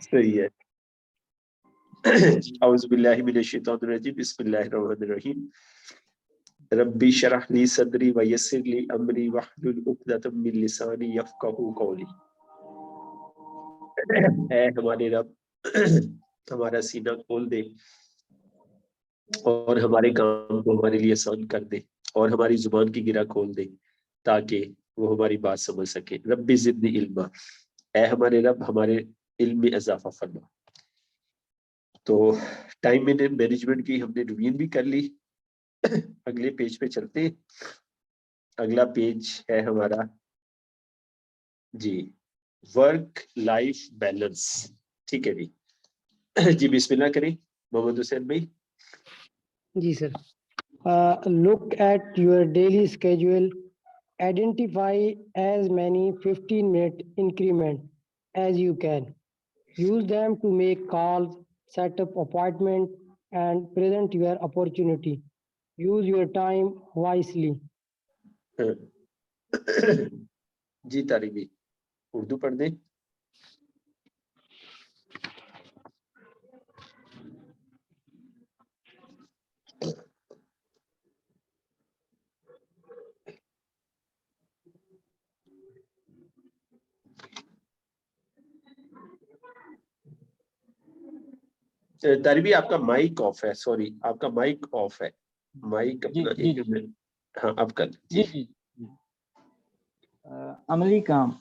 सही है। औज़ु बिल्लाहि मिनश शैतानिर रजीम, बिस्मिल्लाहिर रहमानिर रहीम। रब्बी शरह ली सदरी व यस्सिर ली अमरी वहलुल उक़दतम मिन लिसानी यफ़क़हू क़ौली। ऐ हमारे रब, हमारा सीना खोल दे और हमारे काम को हमारे लिए आसान कर दे और हमारी जुबान की गिरा खोल दे ताकि वो हमारी बात समझ सके। रब्बी ज़िदनी इल्मा, ऐ हमारे रब हमारे इल्म में इजाफा फरमा। तो टाइम मैनेजमेंट की हमने रिवीजन भी कर ली। अगले पेज पे चलते हैं। अगला पेज है हमारा जी, वर्क लाइफ बैलेंस। ठीक है जी। जी बिस्मिल्लाह करें मोहम्मद हुसैन भाई। जी sir. Look at your daily schedule. Identify as many 15-minute increment as you can. Use them to make calls, set up appointment, and present your opportunity. Use your time wisely. जी तारीबी उर्दू पढ़ दें। तारीबी आपका mic off है, sorry आपका mic off है। Mic अपना एक minute. हाँ अब कर जी। जी। अमली काम,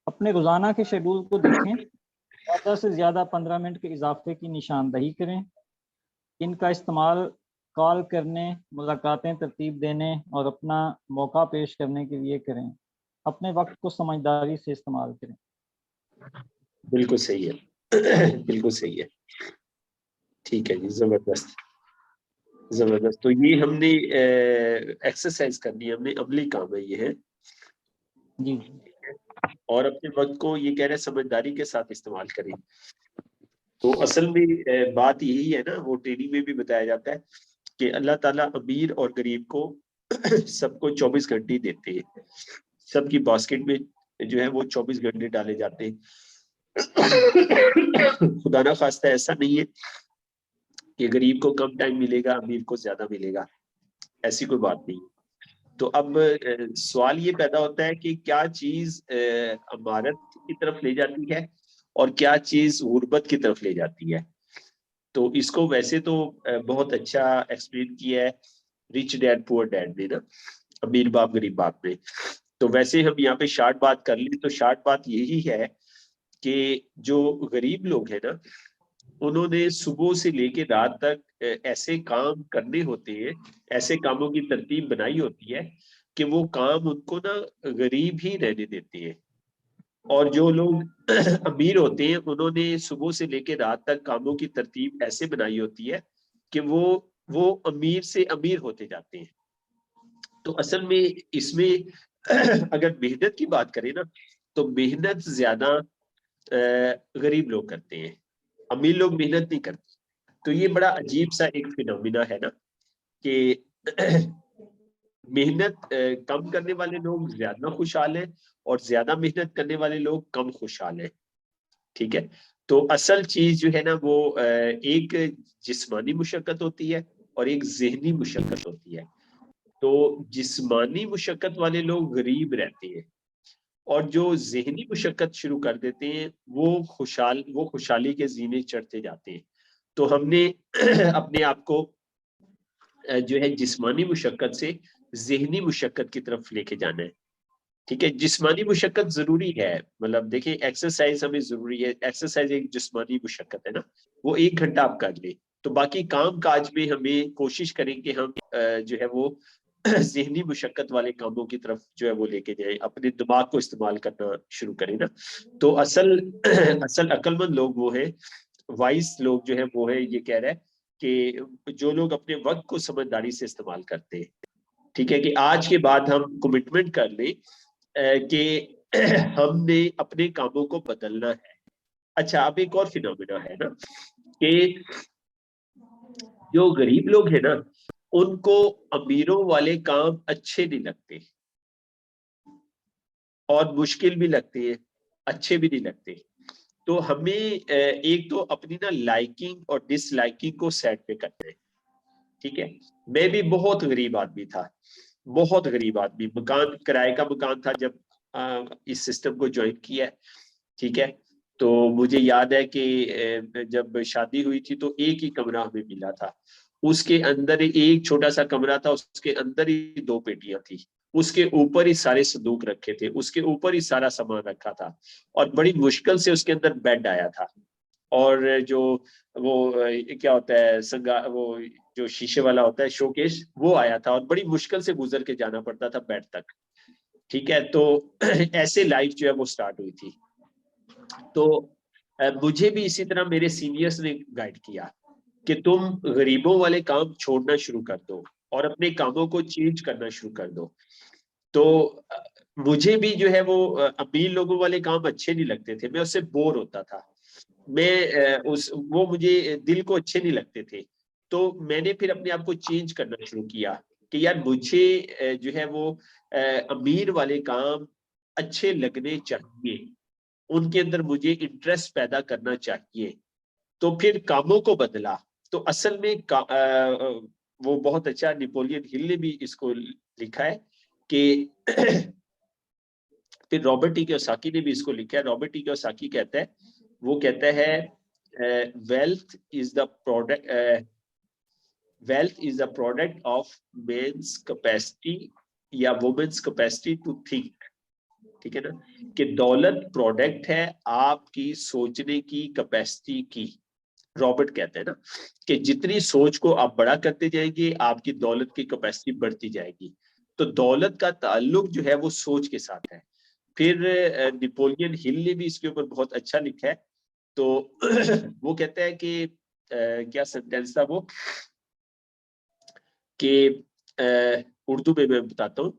अपने रोजाना के शेड्यूल को देखें, ज़्यादा से ज़्यादा 15 मिनट के इजाफे की निशानदही करें। इनका इस्तेमाल कॉल करने, मुलाकातें तरतीब देने और अपना मौका पेश करने के लिए करें। अपने वक्त को समझदारी से इस्तेमाल करें। बिल्कुल सही है। बिल्कुल सही है। ठीक है जी, जबरदस्त जबरदस्त। तो ये हमने एक्सरसाइज करनी है, हमने अमली काम है ये है जी। और अपने वक्त को ये कह रहे हैं समझदारी के साथ इस्तेमाल करें। तो असल में बात यही है ना, वो ट्रेनिंग में भी बताया जाता है कि अल्लाह ताला अमीर और गरीब को सबको 24 घंटे देते हैं। सबकी बास्केट में जो है वो 24 घंटे डाले जाते हैं। खुदा ना खास्ता ऐसा नहीं है कि गरीब को कम टाइम मिलेगा, अमीर को ज्यादा मिलेगा, ऐसी कोई बात नहीं। तो अब सवाल ये पैदा होता है कि क्या चीज अमारत की तरफ ले जाती है और क्या चीज गुर्बत की तरफ ले जाती है। तो इसको वैसे तो बहुत अच्छा एक्सप्लेन किया है रिच डैड पुअर डैड ने ना, अमीर बाप गरीब बाप ने। तो वैसे हम यहाँ पे शार्ट बात कर ली तो शार्ट बात यही है कि जो गरीब लोग हैं ना, उन्होंने सुबह से लेके रात तक ऐसे काम करने होते हैं, ऐसे कामों की तरतीब बनाई होती है कि वो काम उनको ना गरीब ही रहने देते हैं। और जो लोग अमीर होते हैं उन्होंने सुबह से लेके रात तक कामों की तरतीब ऐसे बनाई होती है कि वो अमीर से अमीर होते जाते हैं। तो असल में इसमें अगर मेहनत की बात करें ना, तो मेहनत ज्यादा गरीब लोग करते हैं, अमीर लोग मेहनत नहीं करते। तो ये बड़ा अजीब सा एक फिनोमिना है ना कि मेहनत कम करने वाले लोग ज्यादा खुशहाल हैं और ज्यादा मेहनत करने वाले लोग कम खुशहाल हैं। ठीक है। तो असल चीज जो है ना वो एक जिस्मानी मुशक्कत होती है और एक जहनी मुशक्कत होती है। तो जिस्मानी मुशक्कत वाले लोग गरीब रहते हैं और जो जहनी मुशक्कत शुरू कर देते हैं वो खुशहाली के जीने चढ़ते जाते हैं। तो हमने अपने आप को जो है जिस्मानी मुशक्कत से जहनी मुशक्कत की तरफ लेके जाना है। ठीक है, जिस्मानी मुशक्कत जरूरी है, मतलब देखिए एक्सरसाइज हमें जरूरी है, एक्सरसाइज एक जिस्मानी मुशक्कत है ना, वो 1 घंटा आप कर ले। तो बाकी काम काज में हमें कोशिश करें कि हम जो है वो जहनी मुशक्कत वाले कामों की तरफ जो है वो लेके जाए, अपने दिमाग को इस्तेमाल करना शुरू करें ना। तो असल अक्लमंद लोग वो है, वाइस लोग जो है वो है, ये कह रहा है कि जो लोग अपने वक्त को समझदारी से इस्तेमाल करते हैं। ठीक है, कि आज के बाद हम कमिटमेंट कर लें कि हमने अपने कामों को बदलना है। अच्छा, अब एक और फिनोमिना है ना कि जो गरीब लोग हैं ना उनको अमीरों वाले काम अच्छे नहीं लगते और मुश्किल भी लगते हैं, अच्छे भी नहीं लगते। तो हमें एक तो अपनी ना लाइकिंग और डिसलाइकिंग को सेट पे करना है, ठीक है। मैं भी बहुत गरीब आदमी था, बहुत गरीब आदमी, मकान किराए का मकान था जब इस सिस्टम को ज्वाइन किया है, ठीक है। तो मुझे याद है कि जब शादी हुई थी तो एक ही कमरा हमें मिला था, उसके अंदर एक छोटा सा कमरा था, उसके अंदर ही 2 पेटियां थी, उसके ऊपर ही सारे संदूक रखे थे, उसके ऊपर ही सारा सामान रखा था, और बड़ी मुश्किल से उसके अंदर बेड आया था, और जो वो क्या होता है संगा, वो जो शीशे वाला होता है शोकेस, वो आया था, और बड़ी मुश्किल से गुजर के जाना पड़ता था बेड तक, ठीक है। तो ऐसे लाइफ जो है वो स्टार्ट हुई थी। तो मुझे भी इसी तरह मेरे सीनियर्स ने गाइड किया कि तुम गरीबों वाले काम छोड़ना शुरू कर दो और अपने कामों को चेंज करना शुरू कर दो। तो मुझे भी जो है वो अमीर लोगों वाले काम अच्छे नहीं लगते थे, मैं उससे बोर होता था, मैं वो मुझे दिल को अच्छे नहीं लगते थे। तो मैंने फिर अपने आप को चेंज करना शुरू किया कि यार मुझे जो है वो अमीर वाले काम अच्छे लगने चाहिए, उनके अंदर मुझे इंटरेस्ट पैदा करना चाहिए। तो फिर कामों को बदला। तो असल में वो बहुत अच्छा, नेपोलियन हिल ने भी इसको लिखा है कि फिर रॉबर्ट टी कियोसाकी ने भी इसको लिखा है। रॉबर्ट टी कियोसाकी कहता है, वो कहता है wealth is the product, wealth is the product of men's capacity या वुमेन्स कैपेसिटी टू थिंक, ठीक है ना, कि दौलत प्रोडक्ट है आपकी सोचने की कैपेसिटी की। रॉबर्ट कहते हैं ना कि जितनी सोच को आप बड़ा करते जाएंगे आपकी दौलत की कैपेसिटी बढ़ती जाएगी। तो दौलत का ताल्लुक जो है वो सोच के साथ है। फिर नेपोलियन हिल ने भी इसके ऊपर बहुत अच्छा लिखा है। तो वो कहता है कि क्या सेंटेंस था वो, कि उर्दू में मैं बताता हूँ,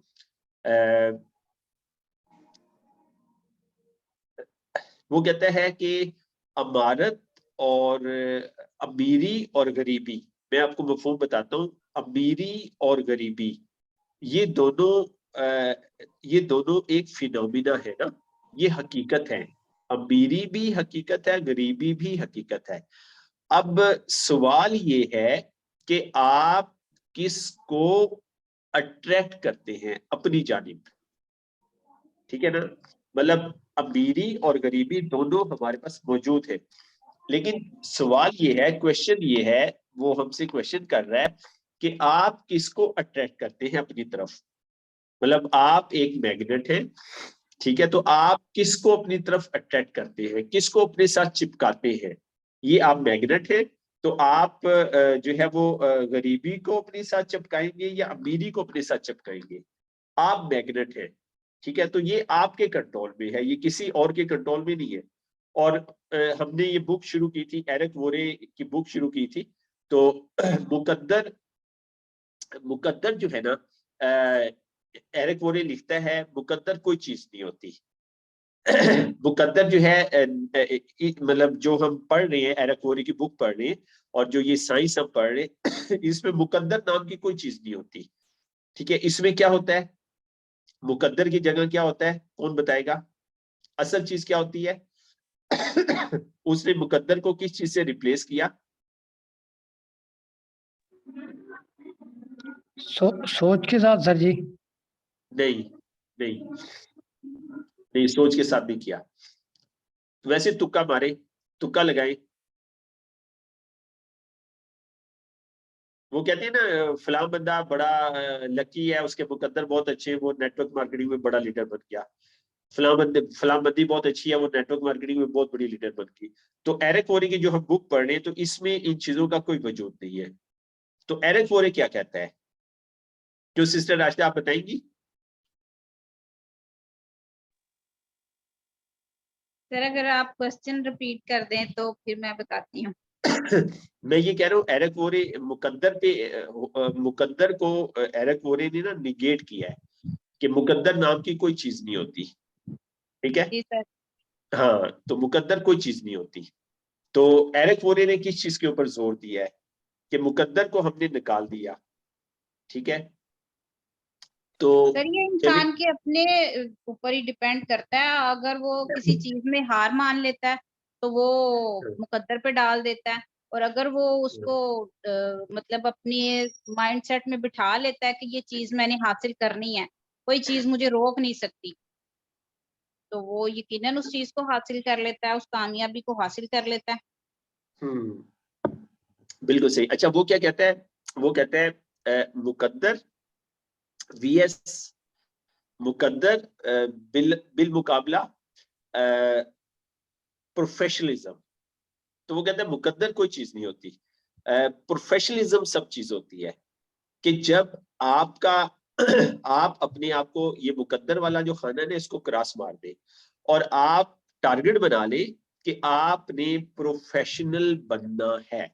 वो कहता है कि अमारत और अमीरी और गरीबी, मैं आपको मफहूम बताता हूँ, अमीरी और गरीबी ये दोनों एक फिनोमिना है ना, ये हकीकत है। अमीरी भी हकीकत है, गरीबी भी हकीकत है। अब सवाल ये है कि आप किसको अट्रैक्ट करते हैं अपनी जानिब, ठीक है ना। मतलब अमीरी और गरीबी दोनों हमारे पास मौजूद है, लेकिन सवाल ये है, क्वेश्चन ये है, वो हमसे क्वेश्चन कर रहा है कि आप किसको अट्रैक्ट करते हैं अपनी तरफ। मतलब आप एक मैग्नेट है, ठीक है, तो आप किसको अपनी तरफ अट्रैक्ट करते हैं, किसको अपने साथ चिपकाते हैं। ये आप मैग्नेट है, तो आप जो है वो गरीबी को अपने साथ चिपकाएंगे या अमीरी को अपने साथ चिपकाएंगे। आप मैग्नेट है, ठीक है, तो ये आपके कंट्रोल में है, ये किसी और के कंट्रोल में नहीं है। और हमने ये बुक शुरू की थी, एरिक वोरे की बुक शुरू की थी। तो मुकद्दर मुकद्दर जो है ना, एरिक वोरे लिखता है मुकद्दर कोई चीज नहीं होती। मुकद्दर जो है मतलब जो हम पढ़ रहे हैं, एरिक वोरे की बुक पढ़ रहे हैं और जो ये साइंस हम पढ़ रहे हैं, इसमें मुकद्दर नाम की कोई चीज नहीं होती, ठीक है। इसमें क्या होता है, मुकद्दर की जगह क्या होता है, कौन बताएगा, असल चीज क्या होती है? उसने मुकद्दर को किस चीज से रिप्लेस किया? सोच के साथ सर जी। नहीं नहीं नहीं, सोच के साथ नहीं किया। वैसे तुक्का मारे, तुक्का लगाए। वो कहते हैं ना फलां बंदा बड़ा लकी है, उसके मुकद्दर बहुत अच्छे हैं, वो नेटवर्क मार्केटिंग में बड़ा लीडर बन गया। फलां बंदी बहुत अच्छी है, वो नेटवर्क मार्केटिंग में बहुत बड़ी लीडर बन गई। तो एरिक वोरे की जो हम बुक पढ़ रहे हैं, तो इसमें इन चीजों का कोई वजूद नहीं है। तो एरिक वोरे क्या कहता है, जो सिस्टर राशिदा आप बताएंगी? सर अगर आप क्वेश्चन रिपीट कर दें तो फिर मैं बताती हूँ। मैं ये कह रहा हूँ एरिक वोरे मुकद्दर पे मुकद्दर को एरिक वोरे ने ना निगेट किया है कि मुकद्दर नाम की कोई चीज नहीं होती, ठीक है। जी सर। हाँ, तो मुकद्दर कोई चीज नहीं होती। तो एरिक वोरे ने किस चीज के ऊपर जोर दिया है कि मुकद्दर को हमने निकाल दिया, ठीक है। तो सर ये इंसान के अपने ऊपर ही डिपेंड करता है, अगर वो किसी चीज में हार मान लेता है तो वो मुकद्दर पे डाल देता है, और अगर वो उसको मतलब अपनी माइंडसेट में बिठा लेता है कि ये चीज मैंने हासिल करनी है, कोई चीज मुझे रोक नहीं सकती, तो वो यकीनन उस चीज को हासिल कर लेता है, उस कामयाबी को हासिल कर लेता है। बिल्कुल सही। अच्छा, वो क्या कहता है, वो कहता है मुकद्दर वीएस मुकद्दर बिल मुकाबला प्रोफेशनलिज्म। तो वो कहता है मुकद्दर कोई चीज नहीं होती, प्रोफेशनलिज्म सब चीज होती है। कि जब आपका आप अपने आप को, ये मुकद्दर वाला जो खाना है ना, इसको क्रॉस मार दे और आप टारगेट बना ले कि आपने प्रोफेशनल बनना है।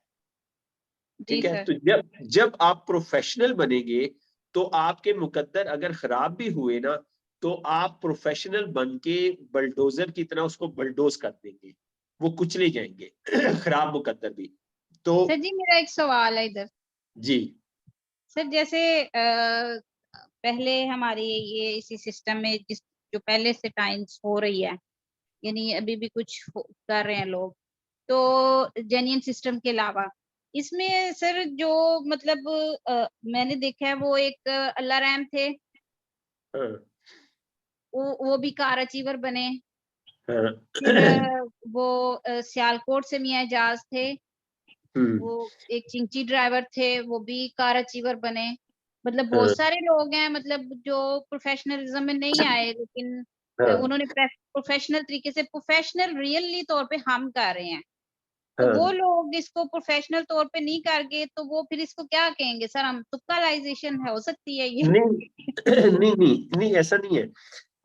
जी ठीक है, सर। तो जब आप प्रोफेशनल बनेंगे तो आपके मुकद्दर अगर खराब भी हुए ना, तो आप प्रोफेशनल बन के बलडोजर की तरह उसको बलडोज कर देंगे, वो कुचले जाएंगे खराब मुकद्दर भी। तो सर जी मेरा एक सवाल है इधर। जी सर जैसे पहले हमारे ये इसी सिस्टम में जिस जो पहले से टाइम्स हो रही है, यानी अभी भी कुछ कर रहे हैं लोग, तो जेन्युइन सिस्टम के अलावा इसमें सर जो मतलब मैंने देखा है वो एक अल्लाह रहम थे, हाँ, वो भी कार अचीवर बने। हाँ, फिर वो सियालकोट से मियां एजाज थे, वो एक चिंची ड्राइवर थे, वो भी कार अचीवर बने। मतलब बहुत सारे लोग हैं मतलब जो प्रोफेशनलिज्म में नहीं आए, लेकिन उन्होंने प्रोफेशनल तरीके से, प्रोफेशनल रियली तौर पे हम कर रहे हैं। तो वो लोग इसको प्रोफेशनल तौर पे नहीं करके, तो वो फिर इसको क्या कहेंगे सर? हम तुक्कालाइजेशन है, हो सकती है ये? नहीं नहीं नहीं नहीं, ऐसा नहीं है,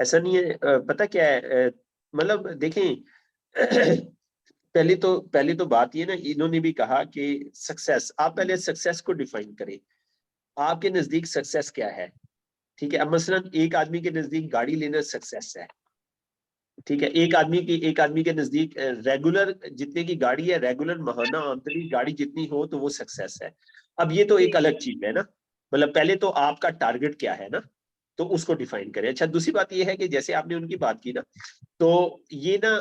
ऐसा नहीं है। पता क्या है, मतलब देखें पहली तो बात ये ना, इन्होंने भी कहा कि सक्सेस, आप पहले सक्सेस को डिफाइन करें। आपके नजदीक सक्सेस क्या है? ठीक है, अब मसलन एक आदमी के नजदीक गाड़ी लेना सक्सेस है। ठीक है, एक आदमी के नजदीक रेगुलर जितने की गाड़ी है, रेगुलर माहाना आमदनी गाड़ी जितनी हो, तो वो सक्सेस है। अब ये तो एक अलग चीज है ना, मतलब पहले तो आपका टारगेट क्या है ना, तो उसको डिफाइन करें। अच्छा, दूसरी बात ये है कि जैसे आपने उनकी बात की ना, तो ये ना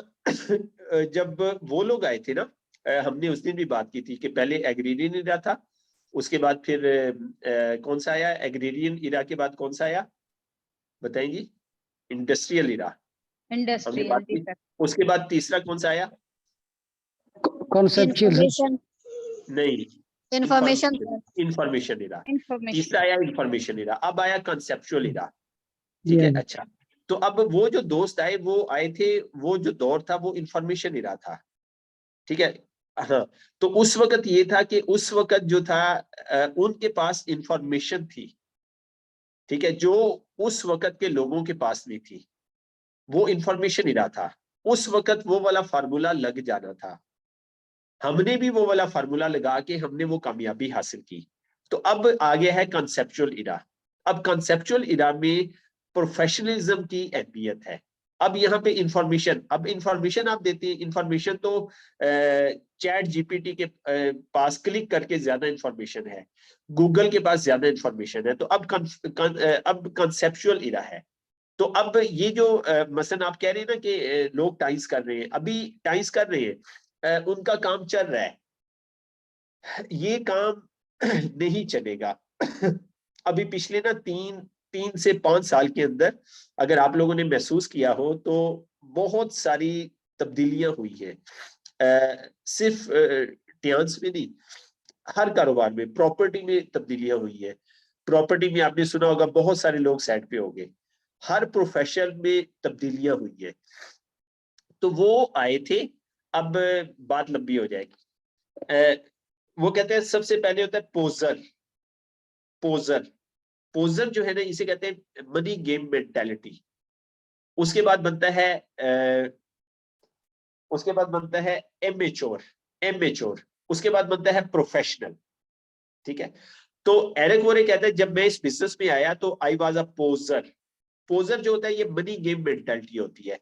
जब वो लोग आए थे ना, हमने उस दिन भी बात की थी कि पहले एग्रीरियन इरा था, उसके बाद फिर कौन सा आया, एग्रीरियन इरा के बाद कौन सा आया बताएंगी? इंडस्ट्रियल इरा हमने बात इंडस्ट्रियल, जी की। सर। उसके बाद तीसरा कौन सा आया? कॉन्सेप्चुअल इंफॉर्मेशन नहीं, इंफॉर्मेशन इंफॉर्मेशन इरा। इंफॉर्मेशन। तीसरा आया इंफॉर्मेशन इरा, अब आया कंसेप्चुअल इरा। ठीक जी है, हाँ जी। अच्छा, तो अब वो जो दोस्त आए, वो आए थे, वो जो दौर था वो इंफॉर्मेशन इरा था। ठीक है, हाँ, तो उस वक्त ये था कि उस वक्त जो था उनके पास इंफॉर्मेशन थी। ठीक है, जो उस वक्त के लोगों के पास नहीं थी, वो इंफॉर्मेशन इरा था। उस वक्त वो वाला फार्मूला लग जाना था, हमने भी वो वाला फार्मूला लगा के हमने वो कामयाबी हासिल की। तो अब आ गया है कंसेप्चुअल इरा। अब कंसेप्चुअल इरा में प्रोफेशनलिज्म की अहमियत है। अब यहाँ पे इंफॉर्मेशन, अब इंफॉर्मेशन आप देते हैं, इंफॉर्मेशन तो चैट जीपीटी के पास क्लिक करके ज्यादा इंफॉर्मेशन है, गूगल के पास ज्यादा इंफॉर्मेशन है। तो अब कंसेप्चुअल इरा है। तो अब ये जो मसलन आप कह रहे हैं ना कि लोग टाइम्स कर रहे हैं, अभी टाइम्स कर रहे हैं, उनका काम चल रहा है, ये काम नहीं चलेगा। अभी पिछले ना 3 से 5 साल के अंदर अगर आप लोगों ने महसूस किया हो, तो बहुत सारी तब्दीलियां हुई हैं। सिर्फ टाइम्स में नहीं, हर कारोबार में, प्रॉपर्टी में तब्दीलियां हुई है। प्रॉपर्टी में आपने सुना होगा बहुत सारे लोग साइड पे हो गए, हर प्रोफेशन में तब्दीलियां हुई है। तो वो आए थे, अब बात लंबी हो जाएगी। वो कहते हैं सबसे पहले होता है पोजर। पोजर पोजर जो है ना, इसे कहते हैं मनी गेम मेंटालिटी। उसके बाद बनता है एमेच्योर। एमेच्योर उसके बाद बनता है प्रोफेशनल। ठीक है, तो एरिक वोरे कहते हैं जब मैं इस बिजनेस में आया तो आई वाज अ पोजर। पोजर जो होता है, ये मनी गेम मेंटालिटी होती है।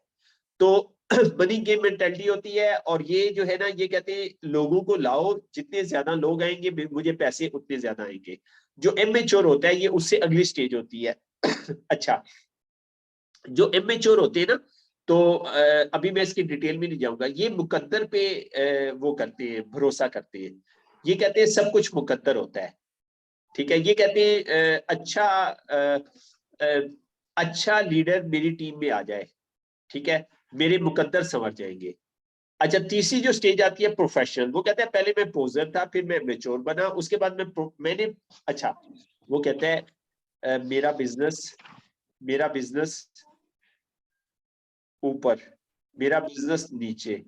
तो मनी गेम मेंटालिटी होती है, और ये जो है ना, ये कहते हैं लोगों को लाओ, जितने ज्यादा लोग आएंगे मुझे पैसे उतने ज्यादा आएंगे। जो इमेच्योर होता है, ये उससे अगली स्टेज होती है। अच्छा, जो इमेच्योर होते हैं ना, तो अभी मैं इसकी डिटेल में नहीं जाऊंगा। ये मुकद्दर पे वो करते हैं, भरोसा करते हैं। ये कहते हैं सब कुछ मुकद्दर होता है, ठीक है। ये कहते हैं अच्छा लीडर मेरी टीम में आ जाए, ठीक है, मेरे मुकद्दर संवर जाएंगे। अच्छा, तीसरी जो स्टेज आती है प्रोफेशनल, वो कहते हैं पहले मैं पोजर था, फिर मैं मेच्योर बना, उसके बाद मैंने अच्छा, वो कहता है मेरा बिजनेस ऊपर, मेरा बिजनेस नीचे,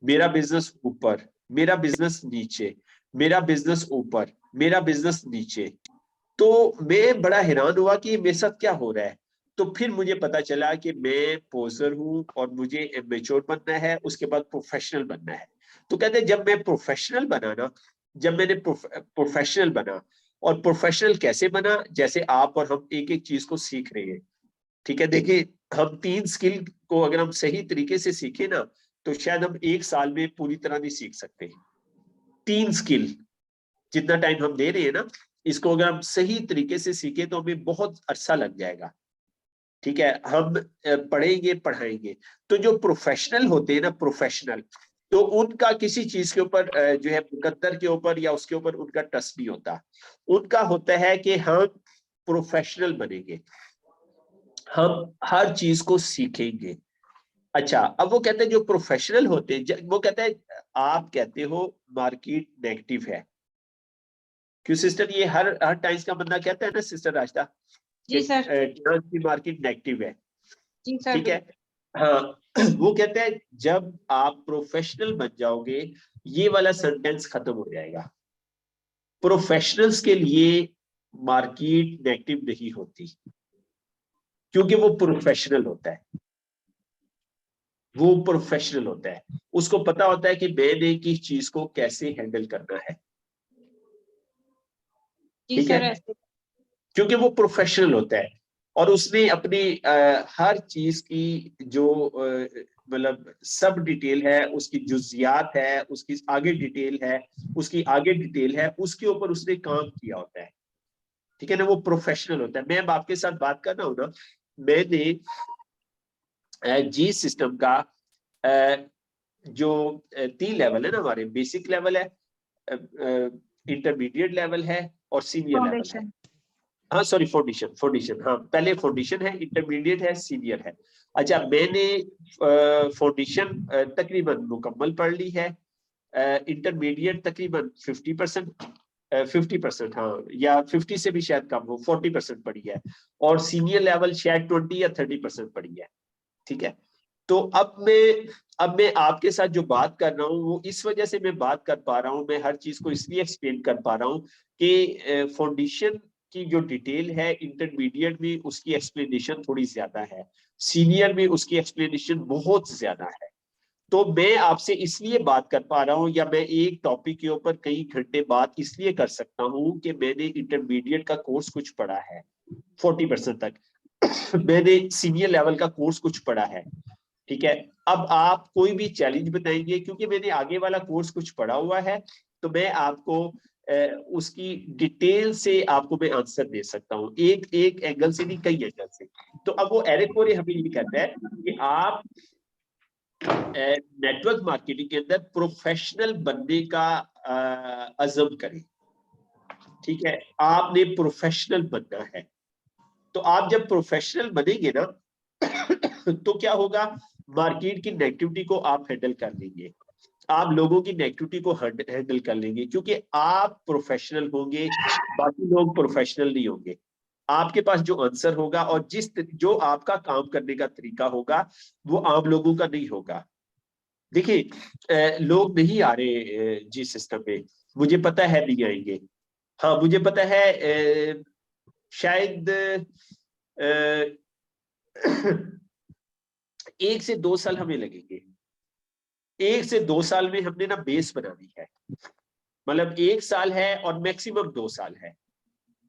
मेरा बिजनेस ऊपर, मेरा बिजनेस नीचे, मेरा बिजनेस ऊपर, मेरा बिजनेस नीचे। तो मैं बड़ा हैरान हुआ कि मेरे साथ क्या हो रहा है। तो फिर मुझे पता चला कि मैं पोजर हूं और मुझे मेच्योर बनना है, उसके बाद प्रोफेशनल बनना है। तो कहते हैं जब मैं प्रोफेशनल बना ना, जब मैंने प्रोफेशनल बना, और प्रोफेशनल कैसे बना, जैसे आप और हम एक एक चीज को सीख रहे हैं, ठीक है। देखिए, हम 3 स्किल को अगर हम सही तरीके से सीखे ना, तो शायद हम 1 साल में पूरी तरह नहीं सीख सकते। 3 स्किल जितना टाइम हम दे रहे हैं ना, इसको अगर हम सही तरीके से सीखे तो हमें बहुत अरसा लग जाएगा, ठीक है। हम पढ़ेंगे पढ़ाएंगे। तो जो प्रोफेशनल होते हैं ना, प्रोफेशनल, तो उनका किसी चीज के ऊपर जो है मुकद्दर के ऊपर या उसके ऊपर उनका ट्रस्ट नहीं होता। उनका होता है कि हम प्रोफेशनल बनेंगे, हम हर चीज को सीखेंगे। अच्छा, अब वो कहते हैं जो प्रोफेशनल होते हैं, वो कहते हैं आप कहते हो मार्केट नेगेटिव है, क्यों सिस्टर, ये हर टाइम्स का बंदा कहता है ना सिस्टर राशिदा, जी सर। की मार्केट नेगेटिव है, जी सर। ठीक है। हाँ, वो कहते हैं जब आप प्रोफेशनल बन जाओगे, ये वाला सेंटेंस खत्म हो जाएगा। प्रोफेशनल्स के लिए मार्केट नेगेटिव नहीं होती, क्योंकि वो प्रोफेशनल होता है, वो प्रोफेशनल होता है, उसको पता होता है कि मैंने किस चीज को कैसे हैंडल करना है, जी ठीक सर। है, ऐसे क्योंकि वो प्रोफेशनल होता है। और उसने अपनी हर चीज की जो मतलब सब डिटेल है, उसकी जुजियात है, उसकी आगे डिटेल है, उसकी आगे डिटेल है, उसके ऊपर उसने काम किया होता है, ठीक है ना, वो प्रोफेशनल होता है। मैं अब आपके साथ बात कर रहा हूँ ना, मैंने जी सिस्टम का जो 3 लेवल है ना हमारे, बेसिक लेवल है, इंटरमीडिएट लेवल है और सीनियर लेवल है। फाउंडेशन। हाँ सॉरी, फाउंडेशन, हाँ पहले फाउंडेशन है, इंटरमीडिएट है, सीनियर है। अच्छा, मैंने फाउंडेशन तकरीबन मुकम्मल पढ़ ली है, इंटरमीडिएट तकरीबन 50%, हाँ, या 50 से भी शायद कम हो, 40% पढ़ी है, और सीनियर लेवल शायद 20 या 30% पढ़ी है, ठीक है। तो अब मैं आपके साथ जो बात कर रहा हूँ, वो इस वजह से मैं बात कर पा रहा हूँ, मैं हर चीज को इसलिए एक्सप्लेन कर पा रहा हूँ कि फाउंडेशन की जो डिटेल है इंटरमीडिएट में उसकी एक्सप्लेनेशन थोड़ी ज्यादा है, सीनियर में उसकी एक्सप्लेनेशन बहुत ज्यादा है। तो मैं आपसे इसलिए बात कर पा रहा हूँ, या मैं एक टॉपिक के ऊपर कई घंटे बात इसलिए कर सकता हूँ कि मैंने इंटरमीडिएट का कोर्स कुछ पढ़ा है 40% तक, मैंने सीनियर लेवल का कोर्स कुछ पढ़ा है, ठीक है। अब आप कोई भी चैलेंज बताएंगे, क्योंकि मैंने आगे वाला कोर्स कुछ पढ़ा हुआ है, तो मैं आपको उसकी डिटेल से आपको मैं आंसर दे सकता हूँ, एक एक एंगल से नहीं, कई एंगल से। तो अब वो एरिक कोरे हमें ये कहता है कि आप नेटवर्क मार्केटिंग के अंदर प्रोफेशनल बनने का अज़म करें, ठीक है, आपने प्रोफेशनल बनना है। तो आप जब प्रोफेशनल बनेंगे ना, तो क्या होगा, मार्केट की नेगेटिविटी को आप हैंडल कर लेंगे, आप लोगों की नेगेटिविटी को हैंडल कर लेंगे, क्योंकि आप प्रोफेशनल होंगे, बाकी लोग प्रोफेशनल नहीं होंगे। आपके पास जो आंसर होगा और जो आपका काम करने का तरीका होगा, वो आम लोगों का नहीं होगा। देखिए, लोग नहीं आ रहे जी सिस्टम में, मुझे पता है नहीं आएंगे। हाँ मुझे पता है शायद 1 से 2 साल हमें लगेंगे, 1 से 2 साल में हमने ना बेस बनानी है, मतलब 1 साल है और मैक्सिमम 2 साल है,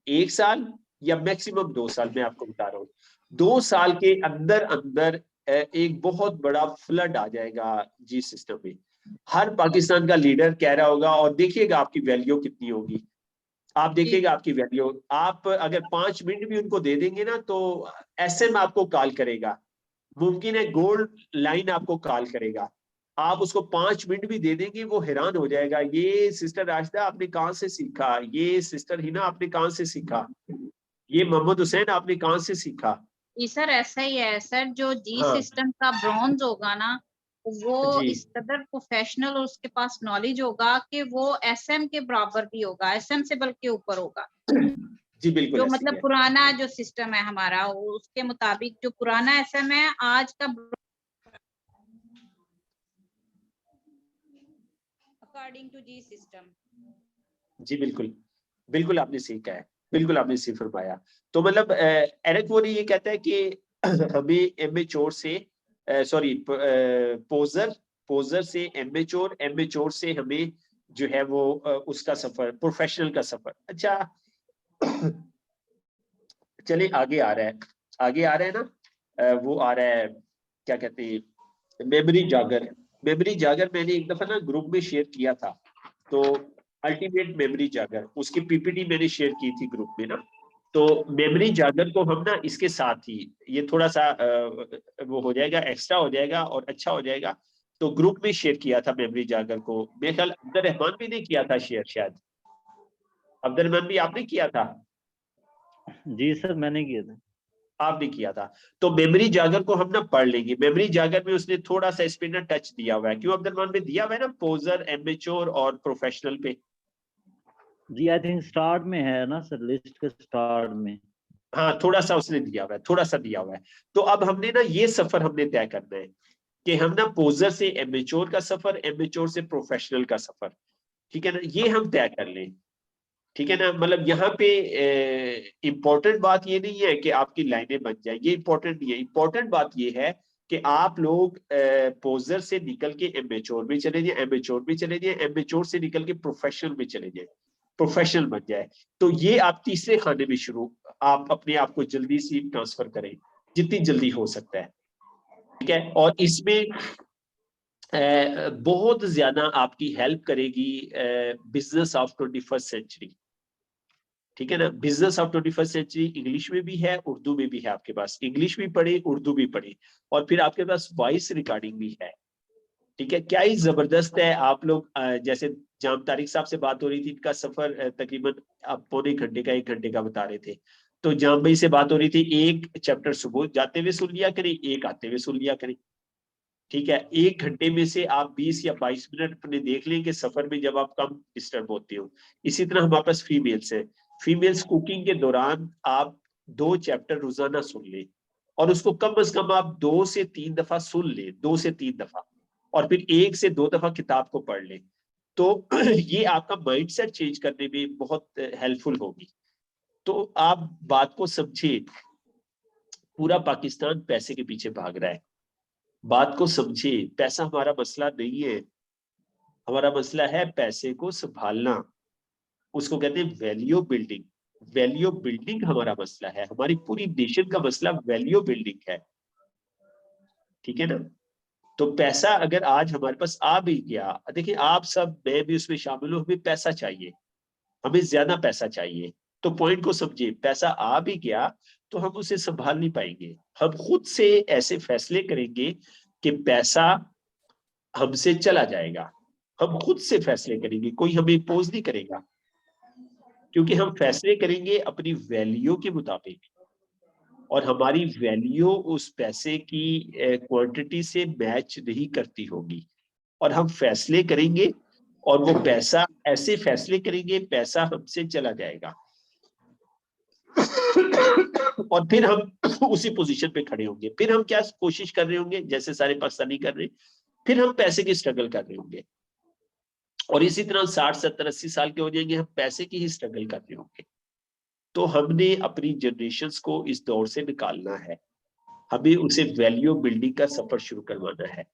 1 साल या मैक्सिमम 2 साल मैं आपको बता रहा हूँ। 2 साल के अंदर अंदर एक बहुत बड़ा फ्लड आ जाएगा जी सिस्टम में, हर पाकिस्तान का लीडर कह रहा होगा, और देखिएगा आपकी वैल्यू कितनी होगी, आप देखिएगा आपकी वैल्यू, आप अगर 5 मिनट भी उनको दे देंगे ना, तो एसएम आपको कॉल करेगा मुमकिन है गोल्ड लाइन आपको कॉल करेगा, आप उसको 5 मिनट भी दे देंगे, वो हैरान हो जाएगा, ये सिस्टर राशिदा आपने कहाँ से सीखा, ये सिस्टर हिना आपने कहाँ से सीखा, ये मोहम्मद हुसैन आपने कहाँ से सीखा। जी सर ऐसा ही है सर, जो जी हाँ सिस्टम का ब्रॉन्ज होगा ना, वो जी इस कदर प्रोफेशनल और उसके पास नॉलेज होगा कि वो एसएम के बराबर भी होगा, एसएम से बल्कि ऊपर होगा। जी बिल्कुल जो ऐसे ही मतलब है। पुराना जो सिस्टम है हमारा, उसके मुताबिक जो पुराना एसएम है आज का अकॉर्डिंग टू जी सिस्टम। जी बिल्कुल, बिल्कुल आपने सही कहा है, बिल्कुल आपने सही फरमाया। तो मतलब एरिक वोनी ये कहता है कि हमें एमेच्योर से सॉरी पोजर से एमेच्योर से हमें जो है वो उसका सफर, प्रोफेशनल का सफर। अच्छा चलिए आगे आ रहा है, आगे आ रहा है ना, वो आ रहा है क्या कहते हैं, मेमोरी जागर। मेमोरी जागर मैंने एक दफा ना ग्रुप में शेयर किया था, तो अल्टीमेट मेमोरी जागर, उसकी पीपीटी मैंने शेयर की थी ग्रुप में ना। तो मेमोरी जागर को हम ना इसके साथ ही, ये थोड़ा सा वो हो जाएगा, एक्स्ट्रा हो जाएगा और अच्छा हो जाएगा। तो ग्रुप में शेयर किया था मेमोरी जागर को, मेरे ख्याल अब्दुल रहमान भी ने किया था शेयर, शायद अब्दुल रहमान भी आपने किया था। जी सर मैंने किया था। आपने किया था। तो मेमोरी जागर को हम ना पढ़ लेंगे। मेमोरी जागर में उसने थोड़ा सा इस पे ना टच दिया हुआ है, क्यों अब्दुल रहमान में दिया हुआ है ना, पोजर, एमेच्योर और प्रोफेशनल पे। जी आई थिंक स्टार्ट में है ना सर, लिस्ट के स्टार्ट में। हाँ थोड़ा सा उसने दिया हुआ है, थोड़ा सा दिया हुआ है। तो अब हमने ना ये सफर हमने तय करना है कि हम ना पोजर से एमेच्योर का सफर, एमेच्योर से प्रोफेशनल का सफर, ठीक है ना, ये हम तय कर लें। ठीक है ना, मतलब यहाँ पे इंपॉर्टेंट बात ये नहीं है कि आपकी लाइनें बन जाए, ये इंपॉर्टेंट नहीं है। इंपॉर्टेंट बात ये है कि आप लोग पोजर से निकल के एमेच्योर में चले जाए, एमेच्योर में चले जाए, एमेच्योर से निकल के प्रोफेशनल में चले जाए, प्रोफेशनल बन जाए। तो ये आप तीसरे खाने में शुरू, आप अपने आप को जल्दी से ट्रांसफर करें, जितनी जल्दी हो सकता है, ठीक है। और इसमें बहुत ज्यादा आपकी हेल्प करेगी बिजनेस ऑफ 21st सेंचुरी, ठीक है ना। Business of 21st century English में भी है, उर्दू में भी है, आपके पास इंग्लिश भी पढ़े, उर्दू भी पढ़े, और फिर आपके पास वॉइस रिकॉर्डिंग भी है, ठीक है। क्या ही जबरदस्त है। आप लोग जैसे जाम तारिक साहब से बात हो रही थी, इनका सफर तकरीबन आप पौने घंटे का, 1 घंटे का बता रहे थे। तो जाम भाई से बात हो रही थी, एक चैप्टर सुबह जाते हुए सुन लिया करें, एक आते हुए सुन लिया करें, ठीक है। 1 घंटे में से आप 20 या 22 मिनट अपने देख लेंगे सफर में, जब आप कम डिस्टर्ब होते हो। इसी तरह हमारे पास फीमेल्स है, फीमेल्स कुकिंग के दौरान आप 2 चैप्टर रोजाना सुन लें, और उसको कम से कम आप 2 से 3 दफा सुन लें, 2 से 3 दफा, और फिर 1 से 2 दफा किताब को पढ़ लें। तो ये आपका माइंडसेट चेंज करने में बहुत हेल्पफुल होगी। तो आप बात को समझिए, पूरा पाकिस्तान पैसे के पीछे भाग रहा है, बात को समझिए, पैसा हमारा मसला नहीं है, हमारा मसला है पैसे को संभालना, उसको कहते हैं वैल्यू बिल्डिंग। वैल्यू बिल्डिंग हमारा मसला है, हमारी पूरी नेशन का मसला वैल्यू बिल्डिंग है, ठीक है ना। तो पैसा अगर आज हमारे पास आ भी गया, देखिए आप सब, मैं भी उसमें शामिल हूं, हमें पैसा चाहिए, हमें ज्यादा पैसा चाहिए। तो पॉइंट को समझिए, पैसा आ भी गया तो हम उसे संभाल नहीं पाएंगे। हम खुद से ऐसे फैसले करेंगे कि पैसा हमसे चला जाएगा, हम खुद से फैसले करेंगे, कोई हमें इम्पोज नहीं करेगा, क्योंकि हम फैसले करेंगे अपनी वैल्यू के मुताबिक, और हमारी वैल्यू उस पैसे की क्वांटिटी से मैच नहीं करती होगी, और हम फैसले करेंगे, और वो पैसा, ऐसे फैसले करेंगे पैसा हमसे चला जाएगा, और फिर हम उसी पोजीशन पे खड़े होंगे। फिर हम क्या कोशिश कर रहे होंगे, जैसे सारे पाकिस्तानी कर रहे, फिर हम पैसे की स्ट्रगल कर रहे होंगे, और इसी तरह 60, 70, 80 साल के हो जाएंगे, हम पैसे की ही स्ट्रगल कर रहे होंगे। तो हमने अपनी जनरेशन्स को इस दौर से निकालना है, हमें उसे वैल्यू बिल्डिंग का सफर शुरू करवाना है।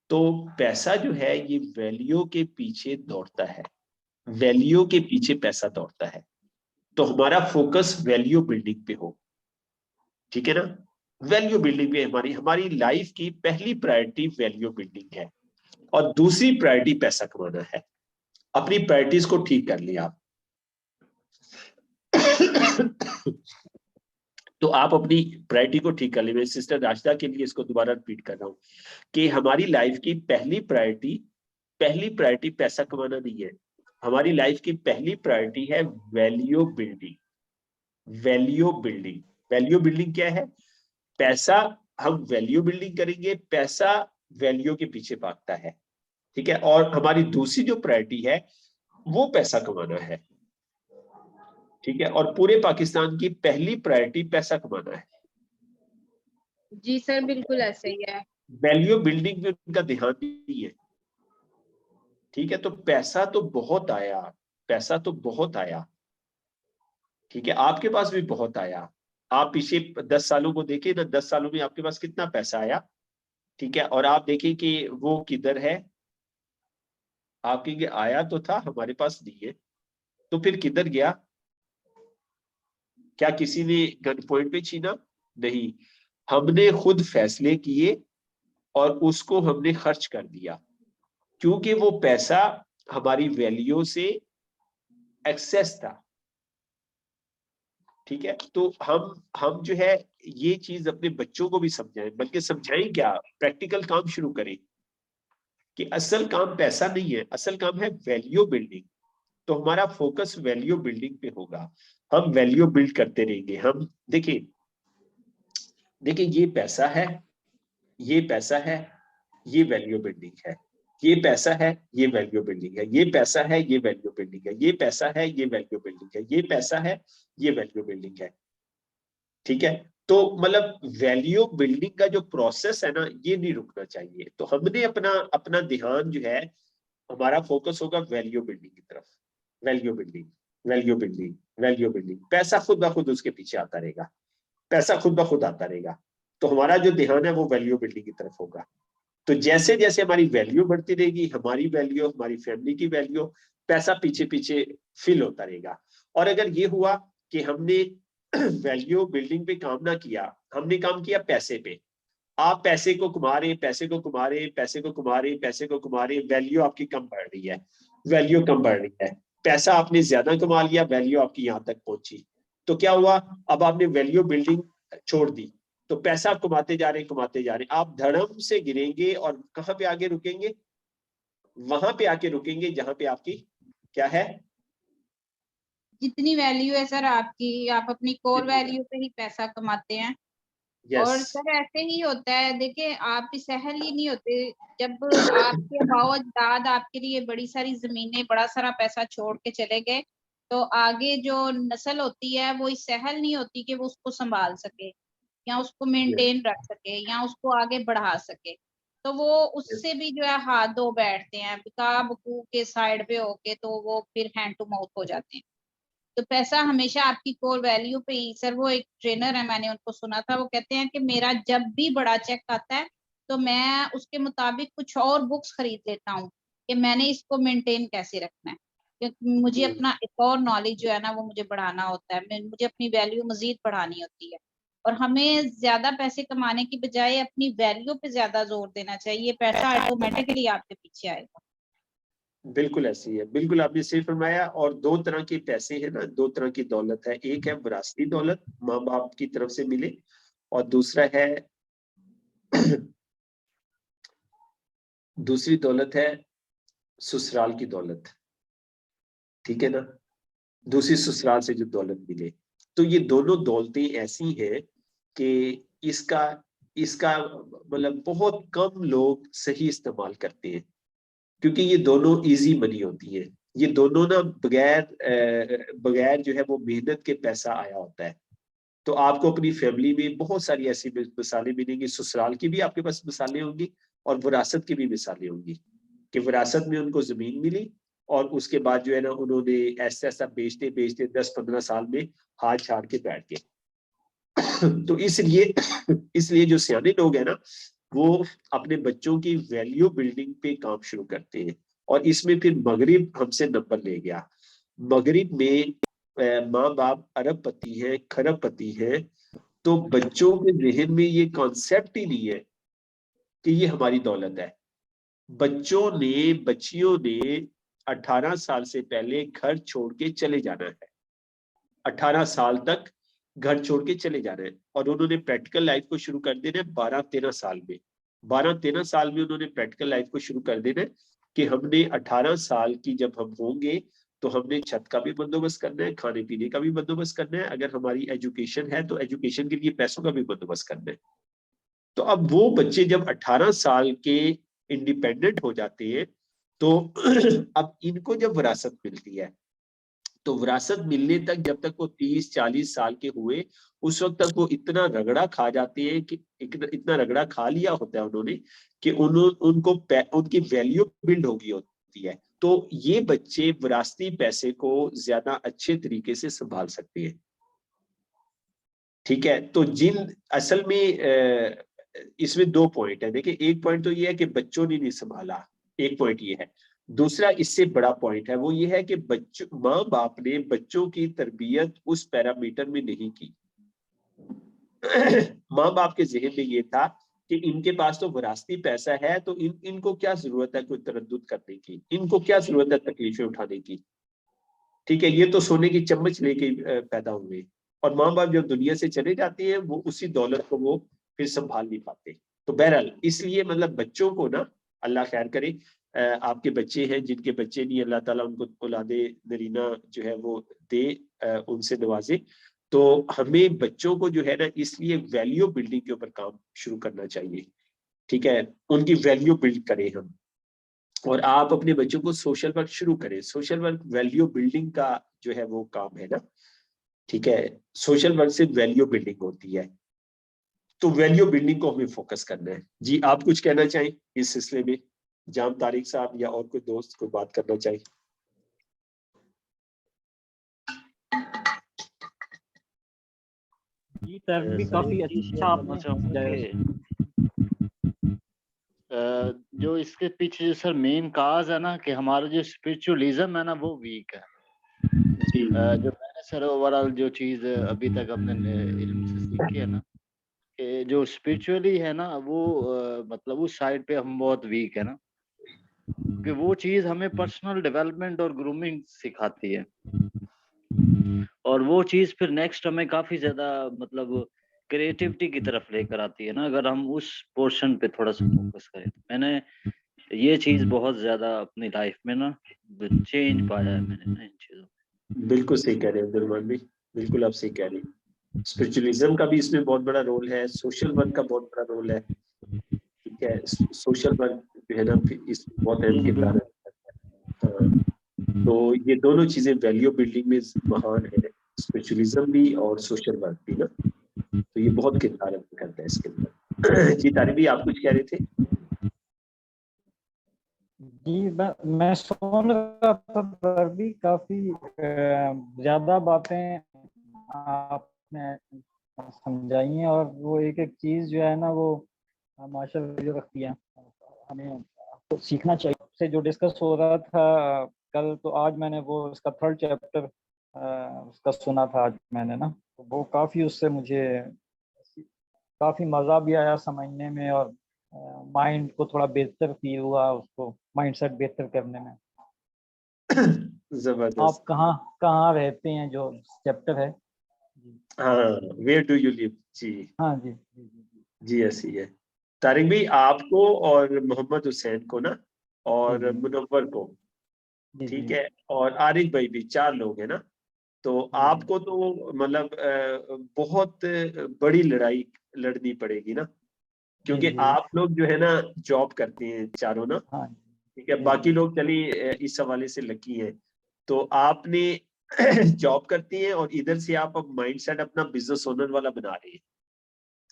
तो पैसा जो है ये वैल्यू के पीछे दौड़ता है, वैल्यू के पीछे पैसा दौड़ता है। तो हमारा फोकस वैल्यू बिल्डिंग पे हो, ठीक है ना। वैल्यू बिल्डिंग पे हमारी हमारी लाइफ की पहली प्रायोरिटी वैल्यू बिल्डिंग है, और दूसरी प्रायोरिटी पैसा कमाना है। अपनी प्रायोरिटीज को ठीक कर लिया आप। तो आप अपनी प्रायोरिटी को ठीक कर ले। मैं सिस्टर राशिदा के लिए इसको दोबारा रिपीट कर रहा हूँ कि हमारी लाइफ की पहली प्रायोरिटी पैसा कमाना नहीं है। हमारी लाइफ की पहली प्रायोरिटी है वैल्यू बिल्डिंग। वैल्यू बिल्डिंग क्या है? पैसा, हम वैल्यू बिल्डिंग करेंगे, पैसा वैल्यू के पीछे भागता है, ठीक है। और हमारी दूसरी जो प्रायोरिटी है वो पैसा कमाना है, ठीक है। और पूरे पाकिस्तान की पहली प्रायोरिटी पैसा कमाना है। जी सर, बिल्कुल ऐसे ही है। वैल्यू बिल्डिंग में उनका ध्यान नहीं है, ठीक है। तो पैसा तो बहुत आया, ठीक है। आपके पास भी बहुत आया। आप पिछले 10 सालों को देखें ना, 10 सालों में आपके पास कितना पैसा आया, ठीक है। और आप देखें कि वो किधर है। आप कहेंगे आया तो था, हमारे पास नहीं है, तो फिर किधर गया? क्या किसी ने गन पॉइंट पे छीना? नहीं, हमने खुद फैसले किए और उसको हमने खर्च कर दिया, क्योंकि वो पैसा हमारी वैल्यू से एक्सेस था, ठीक है। तो हम जो है ये चीज अपने बच्चों को भी समझाएं, बल्कि समझाएं क्या, प्रैक्टिकल काम शुरू करें कि असल काम पैसा नहीं है, असल काम है वैल्यू बिल्डिंग। तो हमारा फोकस वैल्यू बिल्डिंग पे होगा, हम वैल्यू बिल्ड करते रहेंगे। हम देखिए ये पैसा है, ये पैसा है, ये वैल्यू बिल्डिंग है, ये पैसा है, ये वैल्यू बिल्डिंग है, ये पैसा है, ये वैल्यू बिल्डिंग है, ये पैसा है, ये वैल्यू बिल्डिंग है, ये पैसा है, ये वैल्यू बिल्डिंग है, ठीक है। तो मतलब वैल्यू बिल्डिंग का जो प्रोसेस है ना, ये नहीं रुकना चाहिए। तो हमने अपना अपना ध्यान जो है, हमारा फोकस होगा वैल्यू बिल्डिंग की तरफ। Value building, value building, value building. पैसा खुद ब खुद उसके पीछे आता रहेगा, पैसा खुद ब खुद आता रहेगा। तो हमारा जो ध्यान है वो वैल्यू बिल्डिंग की तरफ होगा। तो जैसे जैसे हमारी वैल्यू बढ़ती रहेगी, हमारी वैल्यू, हमारी फैमिली की वैल्यू, पैसा पीछे पीछे फिल होता रहेगा। और अगर ये हुआ कि हमने वैल्यू बिल्डिंग पे काम ना किया, हमने काम किया पैसे पे, आप पैसे को कमा रहे, पैसे को कमा रहे, पैसे को कमा रहे, पैसे को कमा रहे, वैल्यू आपकी कम बढ़ रही है, वैल्यू कम बढ़ रही है। पैसा आपने ज्यादा कमा लिया, वैल्यू आपकी यहां तक पहुंची, तो क्या हुआ? अब आपने वैल्यू बिल्डिंग छोड़ दी, तो पैसा आप कमाते जा रहे हैं, आप धड़म से गिरेंगे और कहां पे आगे रुकेंगे? वहां पे आके रुकेंगे जहां पे आपकी क्या है, जितनी वैल्यू है सर आपकी, आप अपनी कोर वैल्यू पे ही पैसा कमाते हैं। और यस, सर ऐसे ही होता है, देखिए आप भी सहल ही नहीं होते। जब आपके अबाव अजदाद आपके लिए बड़ी सारी जमीनें, बड़ा सारा पैसा छोड़ के चले गए, तो आगे जो नस्ल होती है वो इस सहल नहीं होती कि वो उसको संभाल सके या उसको मेंटेन रख सके या उसको आगे बढ़ा सके। तो वो उससे भी जो है हाथ धो बैठते हैं, बिका बकू के साइड पे होके, तो वो फिर हैंड टू माउथ हो जाते हैं। तो पैसा हमेशा आपकी कोर वैल्यू पे ही। सर वो एक ट्रेनर है, मैंने उनको सुना था, वो कहते हैं कि मेरा जब भी बड़ा चेक आता है तो मैं उसके मुताबिक कुछ और बुक्स खरीद लेता हूँ कि मैंने इसको मेंटेन कैसे रखना है, क्योंकि मुझे अपना एक और नॉलेज जो है ना वो मुझे बढ़ाना होता है, मुझे अपनी वैल्यू मजीद बढ़ानी होती है। और हमें ज्यादा पैसे कमाने की बजाय अपनी वैल्यू पे ज्यादा जोर देना चाहिए, पैसा ऑटोमेटिकली आपके पीछे आएगा। बिल्कुल ऐसी है, बिल्कुल आपने सही फरमाया। और दो तरह के पैसे हैं ना, दो तरह की दौलत है। एक है विरासती दौलत, माँ बाप की तरफ से मिले, और दूसरा है दूसरी दौलत है ससुराल की दौलत, ठीक है ना। दूसरी ससुराल से जो दौलत मिले, तो ये दोनों दौलतें ऐसी हैं कि इसका इसका मतलब बहुत कम लोग सही इस्तेमाल करते हैं, क्योंकि ये दोनों इजी मनी होती है। ये दोनों ना बगैर जो है वो मेहनत के पैसा आया होता है। तो आपको अपनी फैमिली में बहुत सारी ऐसी मिसालें मिलेंगी, ससुराल की भी आपके पास मिसालें होंगी और विरासत की भी मिसालें होंगी, कि विरासत में उनको जमीन मिली और उसके बाद जो है ना उन्होंने ऐसा ऐसा बेचते बेचते 10-15 साल में हाथ छाड़ के बैठ गए। तो इसलिए जो सियाने लोग हैं ना, वो अपने बच्चों की वैल्यू बिल्डिंग पे काम शुरू करते हैं। और इसमें फिर मगरिब हमसे नंबर ले गया। मगरिब में माँ बाप अरबपति है, खरबपति है, तो बच्चों के जहन में ये कॉन्सेप्ट ही नहीं है कि ये हमारी दौलत है। बच्चियों ने 18 साल से पहले घर छोड़ के चले जाना है। 18 साल तक घर छोड़ के चले जा रहे हैं, और उन्होंने प्रैक्टिकल लाइफ को शुरू कर देना है 12-13 साल में। 12-13 साल में उन्होंने प्रैक्टिकल लाइफ को शुरू कर देना है कि हमने 18 साल की जब हम होंगे तो हमने छत का भी बंदोबस्त करना है, खाने पीने का भी बंदोबस्त करना है, अगर हमारी एजुकेशन है तो एजुकेशन के लिए पैसों का भी बंदोबस्त करना है। तो अब वो बच्चे जब 18 साल के इंडिपेंडेंट हो जाते हैं तो अब इनको जब विरासत मिलती है, तो विरासत मिलने तक जब तक वो 30-40 साल के हुए, उस वक्त तक वो इतना रगड़ा खा जाते हैं कि इतना रगड़ा खा लिया होता है उन्होंने कि उनको उनकी वैल्यू बिल्ड होगी होती है। तो ये बच्चे विरासती पैसे को ज्यादा अच्छे तरीके से संभाल सकते हैं। ठीक है, तो जिन असल में इसमें 2 पॉइंट है। देखिए, एक पॉइंट तो ये है कि बच्चों ने नहीं संभाला, एक पॉइंट ये है। दूसरा इससे बड़ा पॉइंट है, वो ये है कि बच्चों, माँ बाप ने बच्चों की तरबियत उस पैरामीटर में नहीं की। माँ बाप के जहन में ये था कि इनके पास तो विरासती पैसा है, तो इनको क्या जरूरत है कोई तरद्दुद करने की, इनको क्या जरूरत है तकलीफें उठाने की। ठीक है, ये तो सोने की चम्मच लेके पैदा हुए, और माँ बाप जब दुनिया से चले जाते हैं वो उसी दौलत को वो फिर संभाल नहीं पाते। तो बहरहाल इसलिए मतलब बच्चों को ना, अल्लाह खैर करे, आपके बच्चे हैं, जिनके बच्चे नहीं, अल्लाह ताला उनको औलादे नरीना जो है वो दे, उनसे नवाजे। तो हमें बच्चों को जो है ना, इसलिए वैल्यू बिल्डिंग के ऊपर काम शुरू करना चाहिए। ठीक है, उनकी वैल्यू बिल्ड करें हम, और आप अपने बच्चों को सोशल वर्क शुरू करें। सोशल वर्क वैल्यू बिल्डिंग का जो है वो काम है ना। ठीक है, सोशल वर्क से वैल्यू बिल्डिंग होती है, तो वैल्यू बिल्डिंग को हमें फोकस करना है। जी, आप कुछ कहना चाहें इस सिलसिले में, जाम तारिक साहब या और कोई दोस्त कोई बात करना चाहें? जी सर भी काफी अच्छा आपने समझाया। जो इसके पीछे जो सर मेन काज है ना, कि हमारा जो स्पिरिचुअलिज्म है ना वो वीक है। जी, जो मैंने सर ओवरऑल जो चीज अभी तक अपने इल्म से सीखी है ना, कि जो स्पिरिचुअली है ना वो मतलब उस साइड पे हम बहुत वीक है ना, कि वो चीज हमें पर्सनल डेवलपमेंट और ग्रूमिंग सिखाती है, और वो चीज फिर नेक्स्ट हमें काफी ज्यादा मतलब क्रिएटिविटी की तरफ लेकर आती है ना, अगर हम उस पोर्शन पे थोड़ा सा फोकस करें। मैंने ये चीज बहुत ज्यादा अपनी लाइफ में ना चेंज पाया है मैंने ना इन चीजों। बिल्कुल सही कह रहे हैं अब्दुलरहमान भाई, बिल्कुल आप सही कह रहे हैं। स्पिरिचुअलिज्म का भी इसमें बहुत बड़ा रोल है, सोशल वर्क का बहुत बड़ा रोल है। ठीक है, सोशल वर्क जो है ना इसमें बहुत अहम किरदार है। हाँ, तो ये दोनों चीजें वैल्यू बिल्डिंग में महान है, स्पिरिचुअलिज्म भी और सोशल वर्क भी ना। तो ये बहुत किरदार अदा करता है इसके अंदर। जी तारिक भी आप कुछ कह रहे थे? जी मैं सुन रहा था सर भी काफी ज्यादा बातें आपने समझाई हैं, और वो एक एक चीज जो है ना वो माशाल्लाह जो रखती है, हमें तो सीखना चाहिए। से जो डिस्कस हो रहा था कल, तो आज मैंने वो उसका 3rd चैप्टर उसका सुना था आज मैंने ना, तो वो काफी उससे मुझे काफी मजा भी आया समझने में, और माइंड को थोड़ा बेहतर फील हुआ, उसको माइंडसेट बेहतर करने में। जबरदस्त। आप कहाँ कहाँ रहते हैं, जो चैप्टर है? हाँ, वेयर डू यू लिव। जी हाँ जी जी जी जी, ऐसी है। तारिक भाई, आपको और मोहम्मद हुसैन को ना, और जी मुनव्वर को, जी जी ठीक है, और आरिफ भाई भी, 4 लोग हैं ना। तो जी आपको तो मतलब बहुत बड़ी लड़ाई लड़नी पड़ेगी ना, जी क्योंकि जी आप लोग जो है ना जॉब करते हैं चारों ना। हाँ ठीक है, जी बाकी जी लोग चलिए इस हवाले से लकी हैं। तो आपने जॉब करती है, और इधर से आप अब माइंडसेट अपना बिजनेस ओनर वाला बना रहे हैं।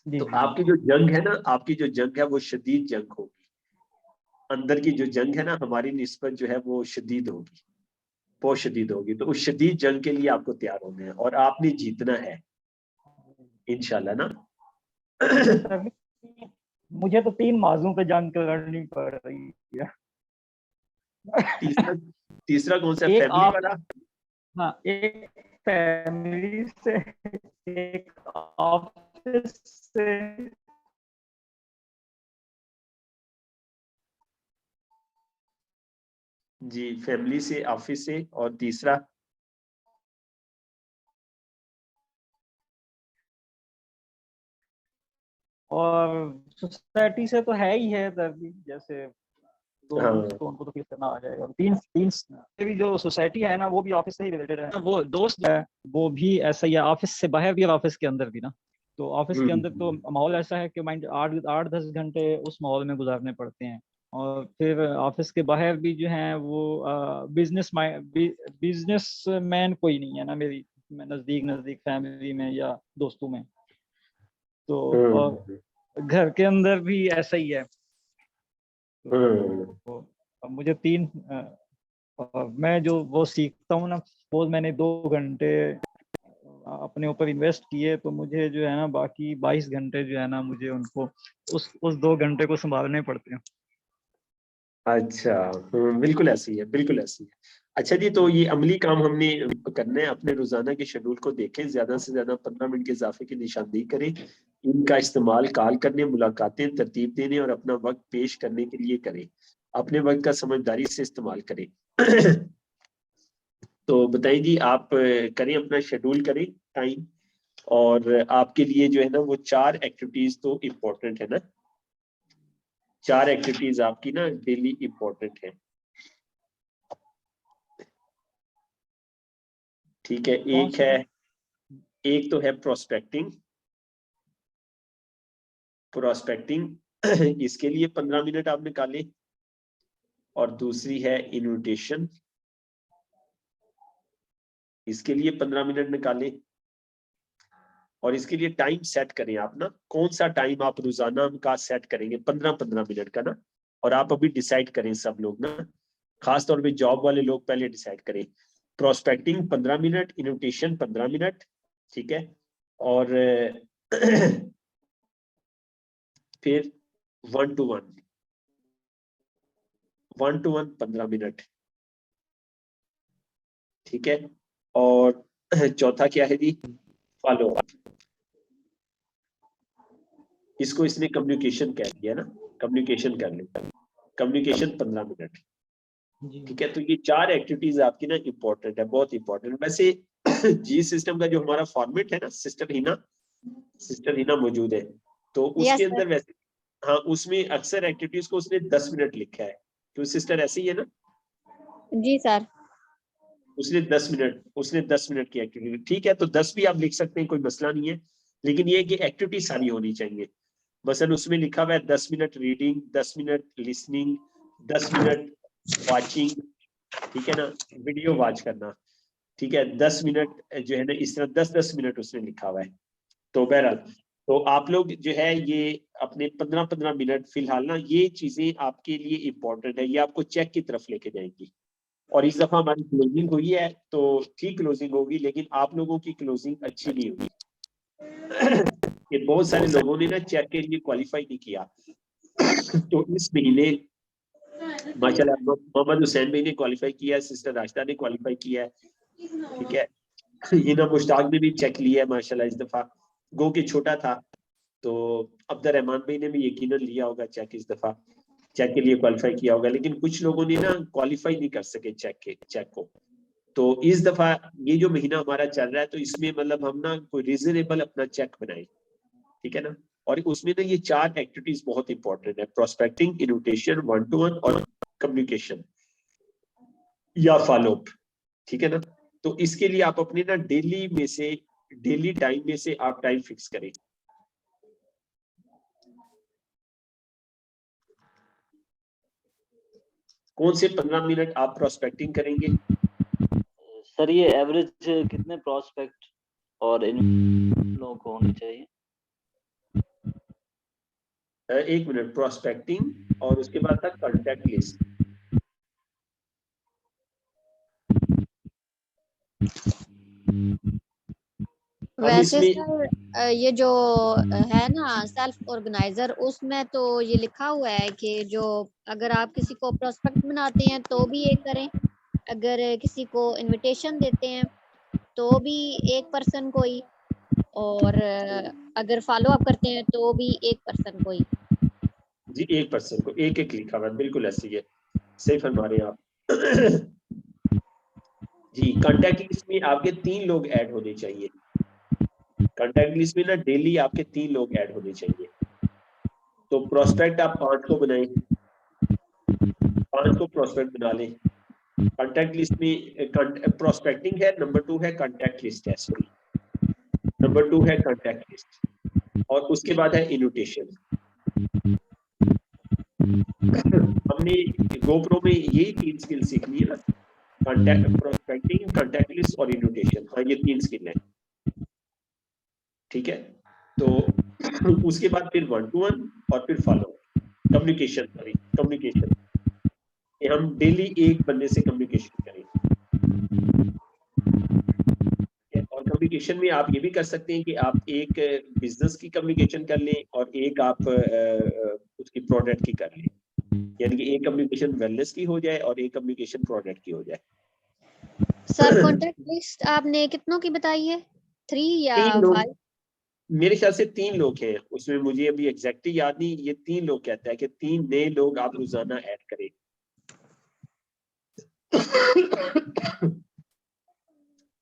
जी तो जी आपकी जो जंग है ना, आपकी जो जंग है वो शदीद जंग होगी। अंदर की जो जंग है ना हमारी निस्बत जो है वो शदीद होगी, बहुत शदीद होगी। तो उस शदीद जंग के लिए आपको तैयार होना है, और आपने जीतना है इंशाल्लाह ना। जी सर, मुझे तो 3 माजों पे जंग लड़नी पड़ रही है। तीसरा, तीसरा कौन सा है, एक फैमिली आप, वाला? हाँ, एक फैमिली से, एक ऑफिस से। जी, फैमिली से, ऑफिस से, और तीसरा? और सोसाइटी से तो है ही है दर्दी, जैसे दो हाँ। दोस्त तो उनको तो फील करना आ जाएगा। तीन तीन भी जो सोसाइटी है ना वो भी ऑफिस से ही रिलेटेड है, वो दोस्त है वो भी ऐसा ही है, ऑफिस से बाहर भी और ऑफिस के अंदर भी ना। तो ऑफिस के अंदर तो माहौल ऐसा है कि माइंड 8-10 घंटे उस माहौल में गुजारने पड़ते हैं, और फिर ऑफिस के बाहर भी जो है वो बिजनेस मैन कोई नहीं है ना मेरी नजदीक फैमिली में या दोस्तों में। तो और घर के अंदर भी ऐसा ही है। तो अब मुझे और मैं जो वो सीखता हूँ ना, वो मैंने 2 घंटे अपने ऊपर इन्वेस्ट किए, तो मुझे जो है ना बाकी 22 घंटे जो है ना मुझे उनको उस 2 घंटे को संभालने पड़ते हैं। अच्छा, बिल्कुल ऐसी है, बिल्कुल ऐसी है। अच्छा जी, तो ये अमली काम हमने करना है, अपने रोजाना के शेड्यूल को देखें, ज्यादा से ज्यादा 15 मिनट के इजाफे की निशानदेही करें, इनका इस्तेमाल कॉल करने, मुलाकातें तरतीब देने और अपना वक्त पेश करने के लिए करें। अपने वक्त का समझदारी से इस्तेमाल करें। तो बताइए जी, आप करें, अपना शेड्यूल करें टाइम, और आपके लिए जो है ना वो 4 एक्टिविटीज तो इम्पोर्टेंट है ना, 4 एक्टिविटीज आपकी ना डेली इम्पोर्टेंट है। ठीक है, एक तो है प्रोस्पेक्टिंग। इसके लिए 15 मिनट आप निकालें, और दूसरी है इन्विटेशन, इसके लिए 15 मिनट निकालें, और इसके लिए टाइम सेट करें आप ना, कौन सा टाइम आप रोजाना का सेट करेंगे, 15-15 मिनट का ना। और आप अभी डिसाइड करें सब लोग ना, खासतौर पे जॉब वाले लोग पहले डिसाइड करें। प्रोस्पेक्टिंग 15 मिनट, इन्विटेशन 15 मिनट, ठीक है, और फिर 1 to 1 15 मिनट, ठीक है। और चौथा क्या है जी, फॉलो अप। इसको इसने कम्युनिकेशन कह दिया ना, कम्युनिकेशन कर ले, कम्युनिकेशन 15 मिनट, ठीक है। तो ये 4 एक्टिविटीज आपकी ना इंपॉर्टेंट है, बहुत इंपॉर्टेंट। वैसे जी सिस्टम का जो हमारा फॉर्मेट है ना, सिस्टर हिना मौजूद है, तो उसके अंदर वैसे, हाँ, उसमें अक्सर एक्टिविटीज को उसने 10 मिनट लिखा है, क्यों सिस्टर, ऐसे ही है ना? जी सर। उसने 10 मिनट की एक्टिविटी, ठीक है, तो 10 भी आप लिख सकते हैं, कोई मसला नहीं है, लेकिन ये कि एक्टिविटी सारी होनी चाहिए। मसलन उसमें लिखा हुआ है 10 minute reading, 10 minute listening, 10 minute watching, ठीक है ना, वीडियो वॉच करना, ठीक है, 10 मिनट जो है ना, इस तरह 10-10 मिनट उसने लिखा हुआ है। तो बहरहाल, तो आप लोग जो है ये अपने 15-15 मिनट फिलहाल ना, ये चीजें आपके लिए इंपॉर्टेंट है, ये आपको चेक की तरफ लेके जाएंगी। और इस दफा हमारी क्लोजिंग हुई है तो ठीक क्लोजिंग होगी, लेकिन आप लोगों की क्लोजिंग अच्छी नहीं होगी। ये बहुत सारे लोगों ने ना चेक के लिए क्वालिफाई नहीं किया। तो इस महीने माशाल्लाह मोहम्मद हुसैन भाई ने क्वालिफाई किया है, सिस्टर राशिदा ने क्वालिफाई किया है, ठीक है। हिना मुश्ताक ने भी चेक लिया है माशाल्लाह इस दफा, गो के छोटा था, तो अब्दुल रहमान भाई ने भी यकीनन लिया होगा चेक, इस दफा चेक के लिए क्वालिफाई किया होगा। लेकिन कुछ लोगों ने ना क्वालिफाई नहीं कर सके चेक को। तो इस दफा ये जो महीना हमारा चल रहा है, तो इसमें मतलब हम ना कोई रीजनेबल अपना चेक बनाए, ठीक है ना। और उसमें ना ये 4 एक्टिविटीज बहुत इंपॉर्टेंट है, प्रोस्पेक्टिंग, इन्विटेशन, 1 to 1 और कम्युनिकेशन या फॉलोअप, ठीक है ना। तो इसके लिए आप अपने ना डेली टाइम में से आप टाइम फिक्स करें। कौन से 15 मिनट आप प्रोस्पेक्टिंग करेंगे? सर ये एवरेज कितने प्रोस्पेक्ट और इन लोगों को होने चाहिए? 1 मिनट, प्रोस्पेक्टिंग और उसके बाद था कॉन्टैक्ट लिस्ट। वैसे सर ये जो है ना सेल्फ ऑर्गेनाइजर, उसमें तो ये लिखा हुआ है कि जो अगर आप किसी को प्रोस्पेक्ट बनाते हैं तो भी ये करें, अगर किसी को इनविटेशन देते हैं तो भी 1 पर्सन को ही, और अगर फॉलो अप करते हैं तो भी 1 पर्सन को ही। जी, 1 पर्सन को एक लिखा हुआ है, बिल्कुल ऐसी है, सही फरमा रहे हैं आप। जी, कॉन्टैक्ट लिस्ट में आपके 3 लोग ऐड होने चाहिए, कॉन्टैक्ट लिस्ट में ना डेली आपके 3 लोग ऐड होने चाहिए, तो प्रोस्पेक्ट आप 5 को बनाएं, 5 को प्रोस्पेक्ट बना लें। कॉन्टैक्ट लिस्ट में प्रोस्पेक्टिंग है, नंबर 2 है कॉन्टैक्ट लिस्ट है, सॉरी नंबर 2 है कॉन्टैक्ट लिस्ट, और उसके बाद है इनविटेशन। हमने गोप्रो में यही 3 स्किल सीखनी है ना, कॉन्टैक्ट, प्रोस्पेक्टिंग, कॉन्टैक्ट लिस्ट और इनविटेशन। हाँ, ये 3 स्किल है, ठीक है। तो उसके बाद फिर 1 to 1 और फिर फॉलो कम्युनिकेशन, सॉरी कम्युनिकेशन, हम डेली एक बंदे से कम्युनिकेशन करें। और कम्युनिकेशन में आप ये भी कर सकते हैं कि आप एक बिजनेस की कम्युनिकेशन कर लें और एक आप उसकी प्रोडक्ट की कर लें, यानी कि एक कम्युनिकेशन वेलनेस की हो जाए और एक कम्युनिकेशन प्रोडक्ट की हो जाए। सर कॉन्टैक्ट लिस्ट आपने कितनों की बताई है, 3 या 3 लोग, 5? मेरे ख्याल से 3 लोग हैं उसमें, मुझे अभी एग्जैक्टली याद नहीं, ये 3 लोग कहता है कि 3 नए लोग आप रोजाना ऐड करें।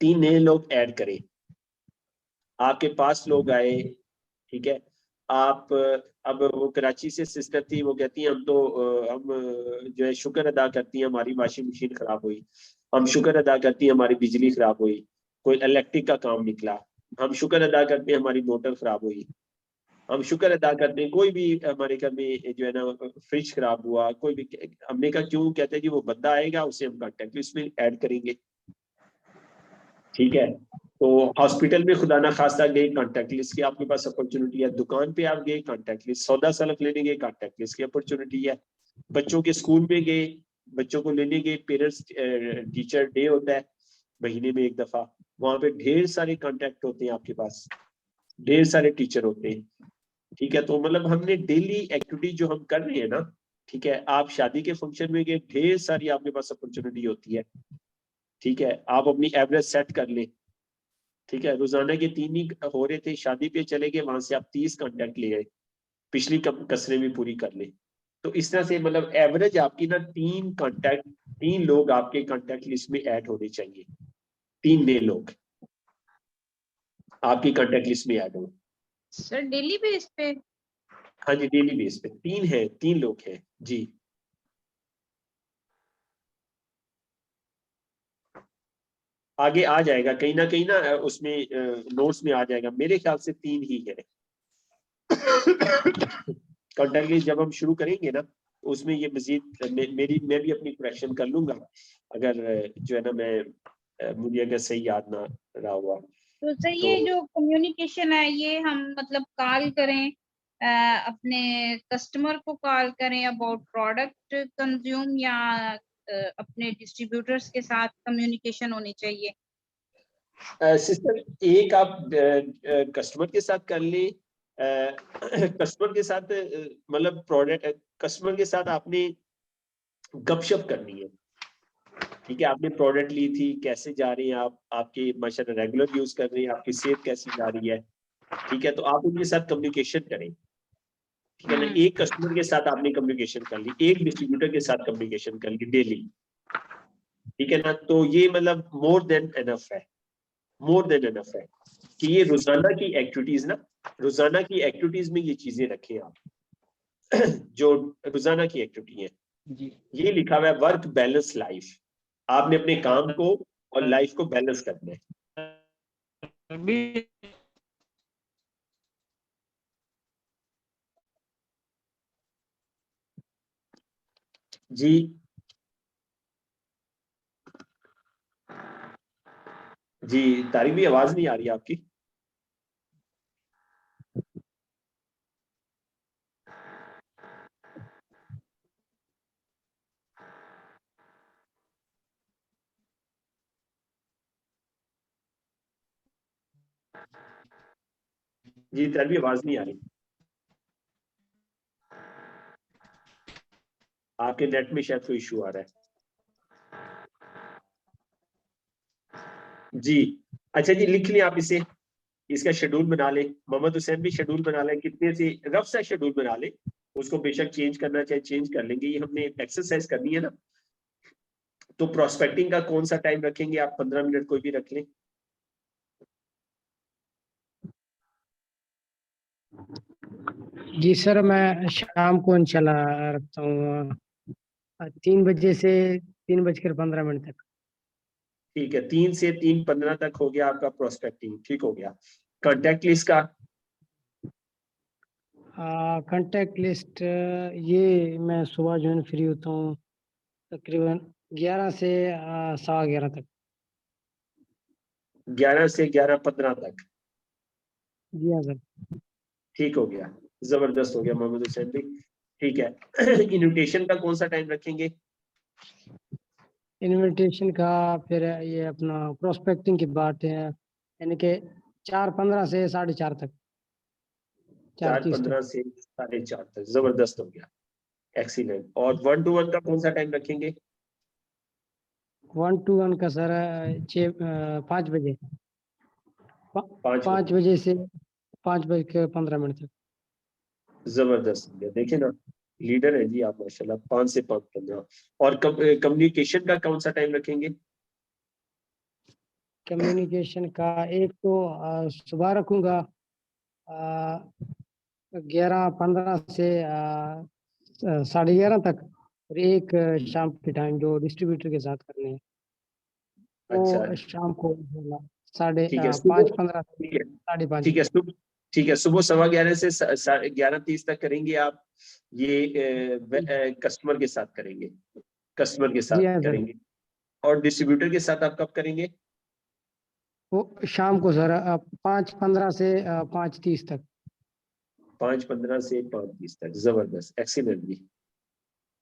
3 नए लोग ऐड करें, आपके पास लोग आए, ठीक है। आप अब वो कराची से सिस्टर थी, वो कहती हैं हम जो है शुक्र अदा करती हैं हमारी वॉशिंग मशीन खराब हुई, हम शुक्र अदा करती हैं हमारी बिजली खराब हुई, कोई इलेक्ट्रिक का काम निकला, हम शुक्र अदा करते हैं हमारी मोटर खराब हुई, हम शुक्र अदा करते हैं कोई भी हमारे घर में जो है ना फ्रिज खराब हुआ, कोई भी। हमने कहा क्यों? कहते हैं जी वो बंदा आएगा, उसे हम कॉन्टेक्ट लिस्ट में ऐड करेंगे, ठीक है। तो हॉस्पिटल में खुदा ना खास्ता गए, कॉन्टैक्ट लिस्ट की आपके पास अपॉर्चुनिटी है। दुकान पे आप गए, कॉन्टैक्ट लिस्ट, सौदा सलफ लेने गए, कॉन्टैक्ट लिस्ट की अपॉर्चुनिटी है। बच्चों के स्कूल में गए, बच्चों को लेने गए, पेरेंट्स टीचर डे होता है महीने में 1 दफा, वहां पे ढेर सारे कॉन्टैक्ट होते हैं आपके पास, ढेर सारे टीचर होते हैं, ठीक है। तो मतलब हमने डेली एक्टिविटी जो हम कर रहे हैं ना, ठीक है। आप शादी के फंक्शन में गए, ढेर सारी आपके पास अपॉर्चुनिटी होती है, ठीक है। आप अपनी एवरेज सेट कर लें, ठीक है। रोजाना के 3 ही हो रहे थे, शादी पे चले गए, वहां से आप 30 कॉन्टैक्ट ले आए, पिछली कसरें भी पूरी कर ले। तो इस तरह से मतलब एवरेज आपकी ना 3 लोग आपके कॉन्टैक्ट लिस्ट में ऐड होने चाहिए, 3 नए लोग आपकी कॉन्टैक्ट लिस्ट में ऐड हो। सर डेली बेस पे? हाँ जी, डेली बेस पे 3 लोग हैं जी। आगे आ जाएगा कहीं ना उसमें नोट्स में आ जाएगा, मेरे ख्याल से 3 ही है। कॉन्टैक्ट लिस्ट जब हम शुरू करेंगे ना, उसमें ये मजीद मैं भी अपनी करेक्शन कर लूंगा, अगर जो है ना मुझे अगर सही याद ना रहा हुआ तो सर तो। ये जो कम्युनिकेशन है, ये हम मतलब कॉल करें, अपने कस्टमर को कॉल करें अबाउट प्रोडक्ट कंज्यूम, या अपने डिस्ट्रीब्यूटर्स के साथ कम्युनिकेशन होनी चाहिए? सिस्टर, एक आप कस्टमर के साथ कर लें, कस्टमर के साथ मतलब प्रोडक्ट, कस्टमर के साथ आपने गपशप करनी है, ठीक है। आपने प्रोडक्ट ली थी, कैसे जा रही हैं आप, आपकी माशाल्लाह रेगुलर यूज कर रही है, आपकी सेहत कैसी जा रही है, ठीक है। तो आप उनके साथ कम्युनिकेशन करें, ठीक है ना। एक कस्टमर के साथ आपने कम्युनिकेशन कर ली, एक डिस्ट्रीब्यूटर के साथ कम्युनिकेशन कर ली डेली, ठीक है ना। तो ये मतलब मोर देन एनफ है, मोर देन एनफ है कि ये रोजाना की एक्टिविटीज ना, रोजाना की एक्टिविटीज में ये चीजें रखें आप, जो रोजाना की एक्टिविटी है। ये लिखा हुआ है वर्क बैलेंस लाइफ, आपने अपने काम को और लाइफ को बैलेंस करना है। जी जी, तारिक भी आवाज नहीं आ रही आपकी। जी तारिक भी आवाज नहीं आ रही, आपके नेट में शायद कोई इशू आ रहा है। जी अच्छा जी, लिख लिया आप इसे, इसका शेड्यूल बना ले, मोहम्मद हुसैन भी शेड्यूल बना ले, कितने से रफ सा शेड्यूल बना ले, उसको बेशक चेंज करना चाहे चेंज कर लेंगे, ये हमने एक्सरसाइज करनी है ना। तो प्रोस्पेक्टिंग का कौन सा टाइम रखेंगे आप? 15 मिनट कोई भी रख लें। जी सर, मैं शाम को इंशाल्लाह रखता हूँ 3 बजे से 3:15 तक। ठीक है, 3 से 3:15 तक हो गया आपका प्रोस्पेक्टिंग, ठीक हो गया। कांटेक्ट लिस्ट का कांटेक्ट लिस्ट ये मैं सुबह जो है फ्री होता हूँ तकरीबन 11 से 11:15 तक। 11 से 11:15 तक, जी हाँ सर। ठीक हो गया, जबरदस्त हो गया मोहम्मद हुसैन भाई। ठीक है इन्विटेशन का कौन सा टाइम रखेंगे? इनविटेशन का फिर ये अपना प्रोस्पेक्टिंग की बात है, यानी कि 4:15 से 4:30 तक, 4:30 4:15 तक। से 4:30 तक, जबरदस्त हो गया, एक्सीलेंट। और 1-to-1 का कौन सा टाइम रखेंगे? 1-to-1 का सर 5 बजे, 5 5 बजे, बजे से 5:15 तक। जबरदस्त हो गया। देखे ना, लीडर है जी आप माशाल्लाह। 5 से 5:15। और कम्युनिकेशन का कौन सा टाइम रखेंगे? कम्युनिकेशन का एक तो सुबह रखूंगा 11:15 से 11:30 तक, और एक शाम के टाइम जो डिस्ट्रीब्यूटर के साथ करने हैं अच्छा, वो शाम को साढ़े ठीक है, सुबह, 5:15 से ठीक है, 5:30 ठीक है, बजे। सुबह, ठीक है, सुबह 11:15 से 11:30 तक करेंगे आप। ये कस्टमर के साथ करेंगे, कस्टमर के जी साथ हाँ सर। करेंगे। और डिस्ट्रीब्यूटर के साथ आप कब करेंगे? वो शाम को सर 5:15 से 5:30 तक। 5:15 से 5:30 तक, जबरदस्त, एक्सीलेंट जी।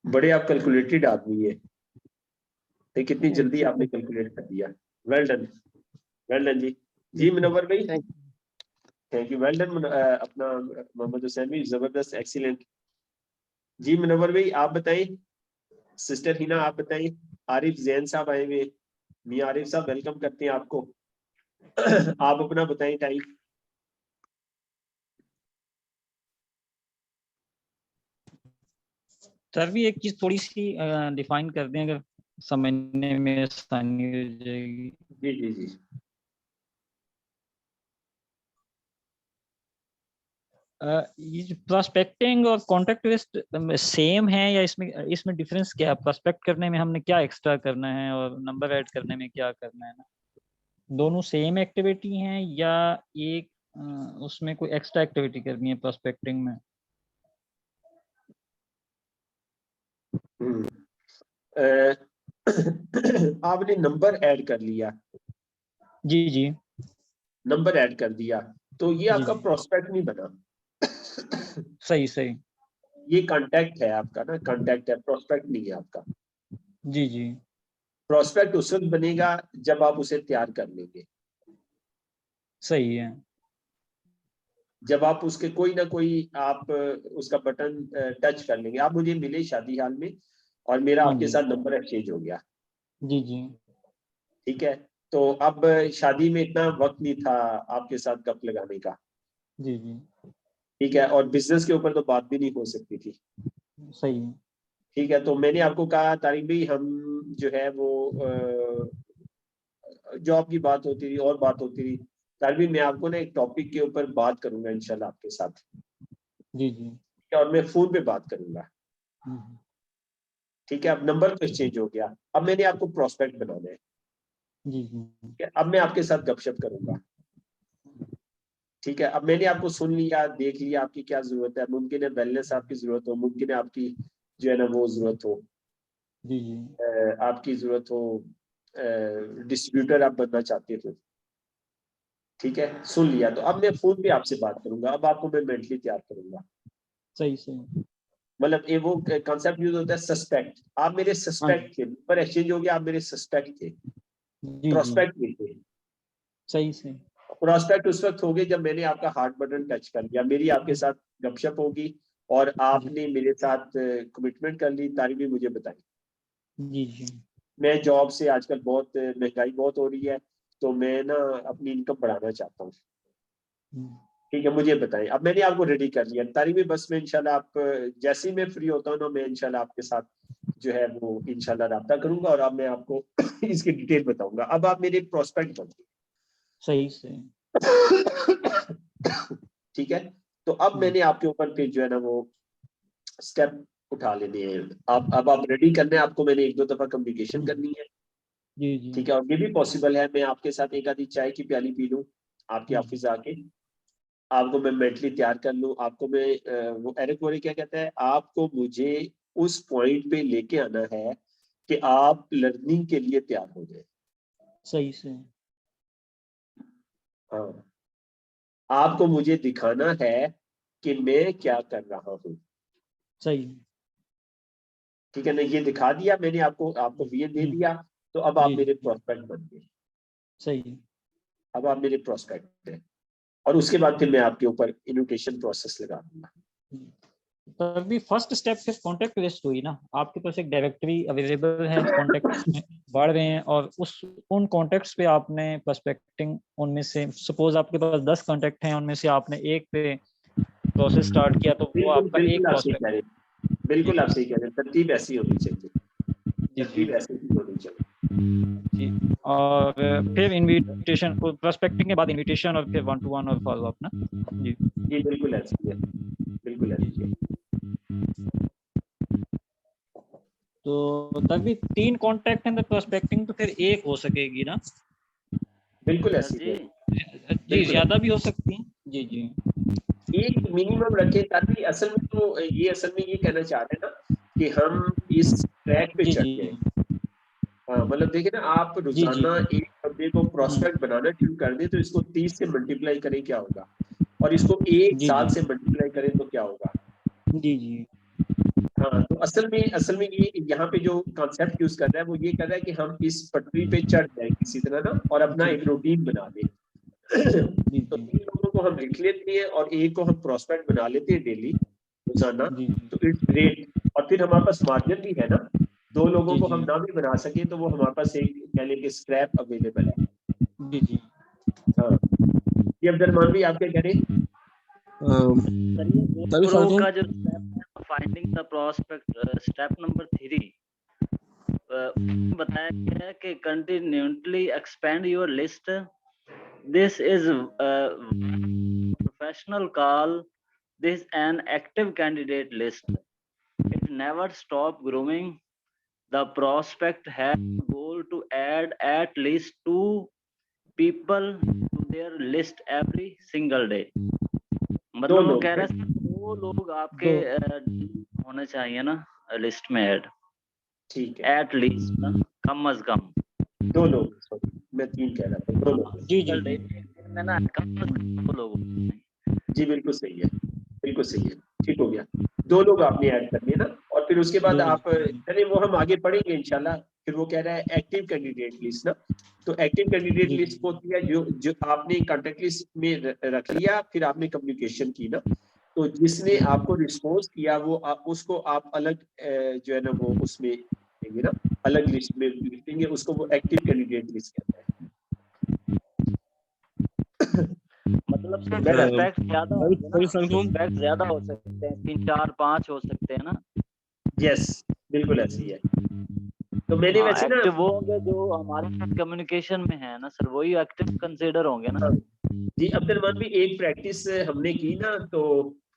बड़े आप कैलकुलेटेड आदमी है, तो कितनी जल्दी आपने कैलकुलेट कर दिया। वेल डन, वेल डन जी। जी मुनव्वर भाई, thank thank you, well done अपना मोहम्मद हुसैन भाई, जबरदस्त, एक्सीलेंट। जी मुनव्वर भाई आप बताएं, सिस्टर हिना आप बताएं। आरिफ जैन साहब आए हुए, मियां आरिफ साहब वेलकम करते हैं आपको आप अपना बताएं टाइम। सर भी एक चीज थोड़ी सी डिफाइन कर दें, अगर समझने में आसानी हो जाएगी। जी जी जी। ये प्रोस्पेक्टिंग और कॉन्टेक्ट लिस्ट सेम है, या इसमें इसमें डिफरेंस क्या है? प्रोस्पेक्ट करने में हमने क्या एक्स्ट्रा करना है और नंबर ऐड करने में क्या करना है ना? दोनों सेम एक्टिविटी हैं या एक उसमें कोई एक्स्ट्रा एक्टिविटी करनी है प्रोस्पेक्टिंग में? अ, आपने नंबर ऐड कर लिया, जी जी नंबर ऐड कर दिया, तो ये जी आपका जी, प्रोस्पेक्ट नहीं बना। सही सही। ये कांटेक्ट है आपका ना, कांटेक्ट है, प्रोस्पेक्ट नहीं है आपका। जी जी प्रोस्पेक्ट उस वक्त बनेगा जब आप उसे तैयार कर लेंगे, सही है। जब आप उसके कोई ना कोई आप उसका बटन टच कर लेंगे। आप मुझे मिले शादी हाल में और मेरा हाँ आपके जी, साथ नंबर एक्सचेंज हो गया, जी जी ठीक है। तो अब शादी में इतना वक्त नहीं था आपके साथ गप लगाने का, जी जी, ठीक है, और बिजनेस के ऊपर तो बात भी नहीं हो सकती थी, सही है। ठीक है। तो मैंने आपको कहा तारिक भाई हम जो है वो जॉब की बात होती रही और बात होती रही। तारिक भाई मैं आपको ना एक टॉपिक के ऊपर बात करूंगा इंशाल्लाह आपके साथ, जी जी, और मैं फोन पे बात करूंगा, हम्म, ठीक है। अब नंबर तो एक्सचेंज हो गया, अब मैंने आपको प्रोस्पेक्ट बनाना है, जी जी ठीक है? अब मैं आपके साथ गपशप करूंगा, ठीक है। अब मैंने आपको सुन लिया, देख लिया आपकी क्या जरूरत है। मुमकिन है वेलनेस आपकी जरूरत हो, मुमकिन है आपकी जो है ना वो जरूरत हो, जी जी, आपकी जरूरत हो, डिस्ट्रीब्यूटर आप बनना चाहते हो, ठीक है, सुन लिया। तो अब मैं फोन पे आपसे बात करूंगा, अब आपको मैं मेंटली तैयार करूंगा। सही सही। मतलब ये वो कॉन्सेप्ट यूज होता है सस्पेक्ट। आप मेरे हाँ जी, सस्पेक्ट थे, पर एक्सचेंज हो गया, आप मेरे सस्पेक्ट थे, जी जी, प्रोस्पेक्ट नहीं थे। सही सही। प्रोस्पेक्ट उस वक्त हो गए जब मैंने आपका हार्ट बटन टच कर लिया, मेरी आपके साथ गपशप होगी और जी आपने मेरे साथ कमिटमेंट कर ली। तारीफ भी मुझे बताई, जी जी, मैं जॉब से आजकल बहुत महंगाई बहुत हो रही है, तो मैं ना अपनी इनकम बढ़ाना चाहता हूँ, हम्म, ठीक है, मुझे बताएं। अब मैंने आपको रेडी कर लिया तारीफ भी, बस मैं इंशाल्लाह आप जैसे ही मैं फ्री होता हूँ ना, मैं इंशाल्लाह आपके साथ जो है वो इंशाल्लाह राब्ता करूंगा और अब मैं आपको इसकी डिटेल बताऊंगा। अब आप मेरे प्रोस्पेक्ट बनते सही सही। ठीक है। तो अब मैंने आपके ऊपर फिर जो है ना वो स्टेप उठा लेने हैं। अब आप रेडी करना है, आपको मैंने 1-2 दफा कम्युनिकेशन करनी है, जी जी ठीक है। और ये भी पॉसिबल है मैं आपके साथ एक आधी चाय की प्याली पी लूं आपके ऑफिस आके, आपको मैं मेंटली तैयार कर लूं, आपको मैं वो एरिक वोरे क्या कहता है, आपको मुझे उस पॉइंट पे लेके आना है कि आप लर्निंग के लिए तैयार हो जाए। सही से। हाँ, आपको मुझे दिखाना है कि मैं क्या कर रहा हूँ, सही। ठीक है ना। ये दिखा दिया मैंने आपको वीए दे दिया, तो अब आप जी मेरे जी प्रोस्पेक्ट बन गए, सही। अब आप मेरे प्रोस्पेक्ट हैं। और उसके बाद फिर मैं आपके ऊपर इन्विटेशन प्रोसेस लगा दूंगा। तभी फर्स्ट स्टेप फिर कॉन्टेक्ट लिस्ट हुई ना, आपके पास एक डायरेक्टरी अवेलेबल है, कॉन्टेक्ट्स में बढ़ रहे हैं, और उन कॉन्टेक्ट्स पे आपने प्रोस्पेक्टिंग, उनमें से सपोज आपके पास 10 कॉन्टेक्ट हैं, उनमें से आपने एक पे प्रोसेस स्टार्ट किया, तो वो बिल्कुल आपका बिल्कुल एक आप सही कह प्रोस्पेक्ट। रहे हैं, बिल्कुल आप सही कह रहे हैं, तरतीब ऐसी होनी चाहिए, जी जी तरतीब ऐसी ही होनी चाहिए। जी। और फिर इनविटेशन, प्रोस्पेक्टिंग के बाद इनविटेशन, और फिर 1-to-1 और फॉलो अप ना। जी जी बिल्कुल ऐसी है, बिल्कुल ऐसी है। तो तभी 3 कॉन्टेक्ट हैं, प्रोस्पेक्टिंग तो फिर एक हो सकेगी ना। बिल्कुल सर ऐसी जी, है, जी, बिल्कुल ज्यादा भी हो सकती हैं। जी जी एक मिनिमम रखे, ताकि असल में तो ये असल में ये कहना चाह रहे हैं ना कि हम इस ट्रैक पे जी चढ़ जी जाए। हाँ, मतलब देखिए ना, आप जी जी रोजाना एक बंदे को प्रोस्पेक्ट बनाना शुरू कर दे तो इसको 30 से मल्टीप्लाई करें क्या होगा, और इसको एक जी साल जी से मल्टीप्लाई करें तो क्या होगा। जी जी हाँ, तो असल में ये यहाँ पे जो कॉन्सेप्ट यूज कर रहा है वो ये कर रहा है कि हम इस पटरी पे चढ़ जाए किसी तरह ना, और अपना जी एक रूटीन बना दें। जी तो जी 3 लोगों को हम लिख लेते हैं और एक को हम प्रोस्पेक्ट बना लेते हैं डेली, रोजाना। जी तो इट्स ग्रेट। और फिर हमारे पास मार्जिन भी है ना, 2 लोगों जी को जी हम ना भी बना सके तो वो हमारे पास एक कह लें कि स्क्रैप अवेलेबल है। जी जी हाँ, ये अब्दुल भी आप क्या कह रहे हैं? सर ये तभी GoPro फाल्टू का जो स्टेप है finding the prospect, step number 3 बताया गया है कि continuously expand your list, this is professional call, this an active candidate list, it never stop growing, the prospect has a goal to add at least 2 people to their list every single day। 2 मतलब वो लोग कह हैं, रहे हैं 2 लोग आपके होने चाहिए ना लिस्ट में ऐड, ठीक है, एट लीस्ट ना, कम अज कम 2 लोग, सॉरी मैं 3 कह रहा था, 2 लोग। जी जी single day, एक दिन में ना कम अज कम 2 लोग होने चाहिए। जी बिल्कुल सही है, बिल्कुल सही है, ठीक हो गया। 2 लोग आपने ऐड कर दिए ना, और फिर उसके बाद आप चलिए वो हम आगे पढ़ेंगे इंशाल्लाह। फिर वो कह रहा है एक्टिव कैंडिडेट लिस्ट ना, तो एक्टिव कैंडिडेट जी लिस्ट होती है जो आपने कॉन्टेक्ट लिस्ट में रख लिया, फिर आपने कम्युनिकेशन की ना, तो जिसने आपको रिस्पॉन्स किया वो उसको आप अलग जो है ना वो उसमें देंगे ना, अलग लिस्ट में लिखेंगे, उसको वो एक्टिव कैंडिडेट लिस्ट कहता है। मतलब बेटर, सस्पेक्ट ज्यादा होंगे ना, तभी फाल्टू सस्पेक्ट ज्यादा हो सकते हैं, 3 4 5 हो सकते हैं ना। यस बिल्कुल ऐसी है। तो मैंने हाँ, वैसे ना, एक्टिव वो होंगे जो हमारे साथ कम्युनिकेशन में है ना सर, वही एक्टिव कंसीडर होंगे ना। जी अब्दुल भी एक प्रैक्टिस हमने की ना, तो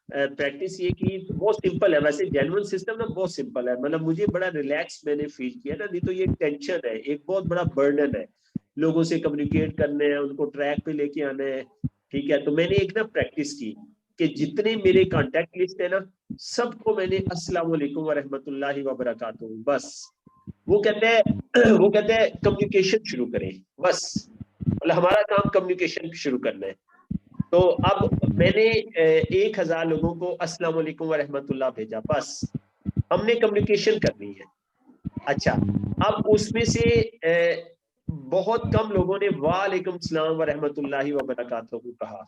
प्रैक्टिस ये की, बहुत सिंपल है वैसे, जेन्युइन सिस्टम ना बहुत सिंपल है, मतलब मुझे बड़ा रिलैक्स मैंने फील किया ना, नहीं तो ये टेंशन है, एक बहुत बड़ा बर्डन है, लोगों से कम्युनिकेट करने हैं, उनको ट्रैक पे लेके आना है, ठीक है। तो मैंने एक ना प्रैक्टिस की कि जितने मेरे कॉन्टेक्ट लिस्ट है ना, सबको मैंने अस्सलाम वालेकुम व रहमतुल्लाहि व बरकातहू, बस वो कहते हैं कम्युनिकेशन शुरू करें, बस मतलब हमारा काम कम्युनिकेशन शुरू करना है। तो अब मैंने 1000 लोगों को अस्सलाम वालेकुम व रहमतुल्लाह भेजा, बस हमने कम्युनिकेशन करनी है। अच्छा, अब उसमें से बहुत कम लोगों ने वालेकुम सलाम व रहमतुल्लाहि व बरकातहू कहा,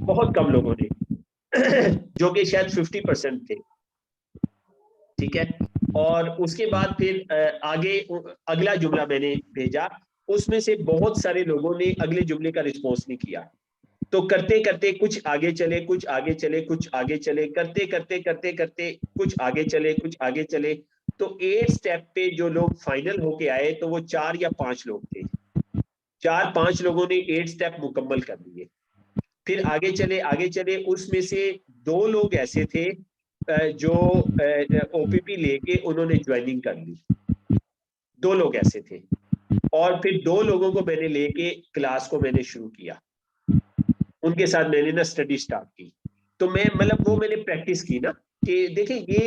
बहुत कम लोगों ने जो कि शायद 50% थे, ठीक है। और उसके बाद फिर आगे अगला जुमला मैंने भेजा, उसमें से बहुत सारे लोगों ने अगले जुमले का रिस्पॉन्स नहीं किया, तो करते करते कुछ आगे चले, कुछ आगे चले, कुछ आगे चले, करते करते करते करते कुछ आगे चले, कुछ आगे चले, तो 8 स्टेप पे जो लोग फाइनल होके आए तो वो 4 या 5 लोग थे, 4-5 लोगों ने 8 स्टेप मुकम्मल कर दिए। फिर आगे चले उसमें से 2 लोग ऐसे थे जो ओपीपी लेके उन्होंने ज्वाइनिंग कर ली, 2 लोग ऐसे थे, और फिर 2 लोगों को मैंने लेके क्लास को मैंने शुरू किया, उनके साथ मैंने ना स्टडी स्टार्ट की। तो मैं मतलब वो मैंने प्रैक्टिस की ना कि देखें ये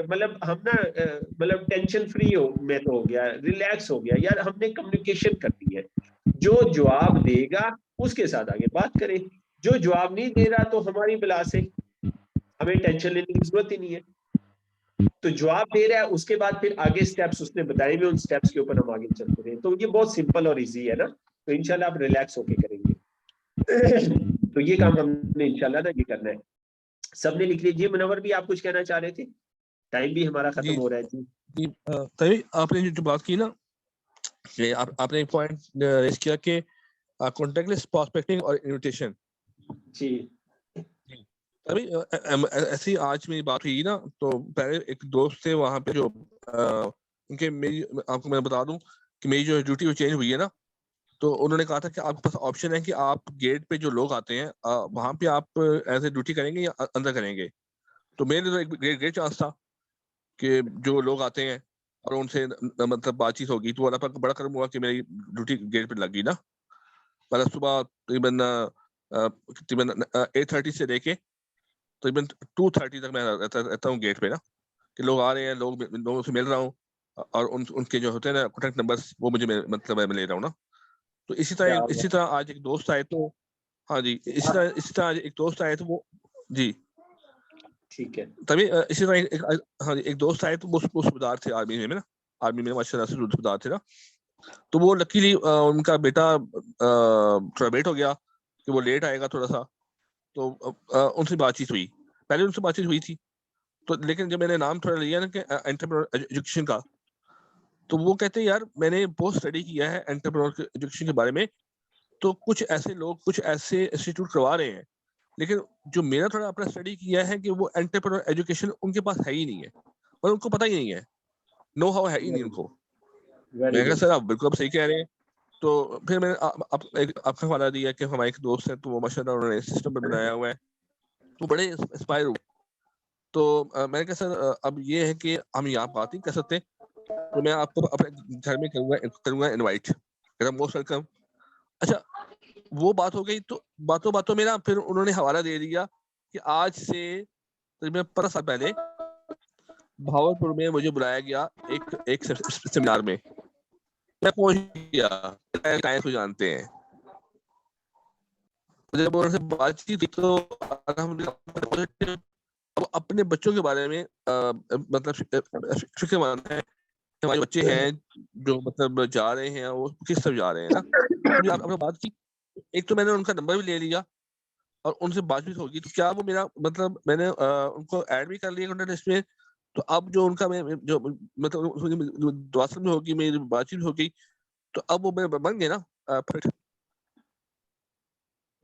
मतलब हम ना मतलब टेंशन फ्री हो मैं तो हो गया, रिलैक्स हो गया यार, हमने कम्युनिकेशन करनी है, जो जवाब देगा उसके साथ आगे बात करें, जो जवाब नहीं दे रहा तो हमारी बला से, हमें टेंशन लेने की जरूरत ही नहीं है। तो जवाब दे रहा है उसके बाद फिर आगे स्टेप्स उसने बताए हुए, उन स्टेप्स के ऊपर हम आगे चलते रहे। तो ये बहुत सिंपल और इजी है ना, तो इंशाल्लाह आप रिलैक्स होके करेंगे। तो ये काम हमने इंशाल्लाह ना ये करना है। सबने लिख लीजिए। मुनव्वर भी आप कुछ कहना चाह रहे थे? टाइम भी हमारा खत्म हो रहा है जी। तभी आपने जो बात की ना, कि आपने एक पॉइंट रेज किया कि कॉन्टैक्टलेस प्रॉस्पेक्टिंग और इनविटेशन जी अभी ऐसी आज मेरी बात हुई ना, तो पहले एक दोस्त थे वहां पे जो उनके मेरी आपको मैं बता दूं कि मेरी जो ड्यूटी वो चेंज हुई है ना, तो उन्होंने कहा था कि आपके पास ऑप्शन है कि आप गेट पे जो लोग आते हैं वहां पे आप एज ए ड्यूटी करेंगे या अंदर करेंगे। तो मेरे लिए तो एक ग्रेट चांस था कि जो लोग आते हैं और उनसे मतलब बातचीत होगी, तो अल्लाह पाक का बड़ा करम हुआ कि मेरी ड्यूटी गेट पे लग गई ना। मतलब सुबह तकरीबन 8:30 से लेके तकरीबन 2:30 तक मैं रहता हूँ गेट पे ना, कि लोग आ रहे हैं, लोगों से मिल रहा हूँ, और उनके जो होते हैं ना कॉन्टैक्ट नंबर्स वो मुझे मतलब मैं ले रहा हूँ ना। तो इसी तरह आज एक दोस्त आए, तो हाँ जी, इसी तरह आज एक दोस्त आए तो वो जी ठीक है। तभी इसी तरह हाँ जी एक दोस्त आए तो वो सूबेदार थे आर्मी में ना, आर्मी में माशाल्लाह से सूबेदार थे ना। तो वो लकीली उनका बेटा थोड़ा लेट हो गया कि वो लेट आएगा थोड़ा सा, तो उनसे बातचीत हुई, पहले उनसे बातचीत हुई थी, तो लेकिन जब मैंने नाम थोड़ा लिया ना कि एंटरप्रेन्योर एजुकेशन का, तो वो कहते हैं यार मैंने बहुत स्टडी किया है एंटरप्रेन्योर एजुकेशन के बारे में, तो कुछ ऐसे लोग कुछ ऐसे इंस्टीट्यूट करवा रहे हैं, लेकिन जो मेरा थोड़ा अपना स्टडी किया है कि वो एंटरप्रेन्योर एजुकेशन उनके पास है ही नहीं है, और उनको पता ही नहीं है, नो हाउ है ही नहीं उनको। मैं कहा सर आप बिल्कुल आप सही कह रहे हैं। तो फिर मैंने आपका हवाला दिया कि हमारे एक दोस्त है, तो वो माशाल्लाह उन्होंने सिस्टम बनाया हुआ है, तो बड़े इंस्पायर हुए। तो मैंने कहा सर अब ये है कि हम यहाँ बात नहीं कर सकते, तो मैं आपको अपने घर में करूँगा इनवाइट, मोस्ट वेलकम। अच्छा वो बात हो गई, तो बातों में ना फिर उन्होंने हवाला दे दिया कि आज से तकरीबन 15 साल पहले भावलपुर में मुझे बुलाया गया एक सेमिनार में, मैं पहुंच गया, क्लाइंट को जानते हैं। जब उनसे बातचीत की तो अब अपने बच्चों के बारे में मतलब फिक्रमंद है, हमारे बच्चे हैं जो मतलब जा रहे हैं वो किस तरफ जा रहे हैं ना। आपने बात की, एक तो मैंने उनका नंबर भी ले लिया और उनसे बातचीत होगी, तो क्या वो मेरा मतलब मैंने उनको ऐड भी कर लिया कॉन्टेक्ट लिस्ट में। तो अब जो उनका मैं जो मतलब दवासल में होगी, मेरी बातचीत हो गई, तो अब वो मेरे बन गए ना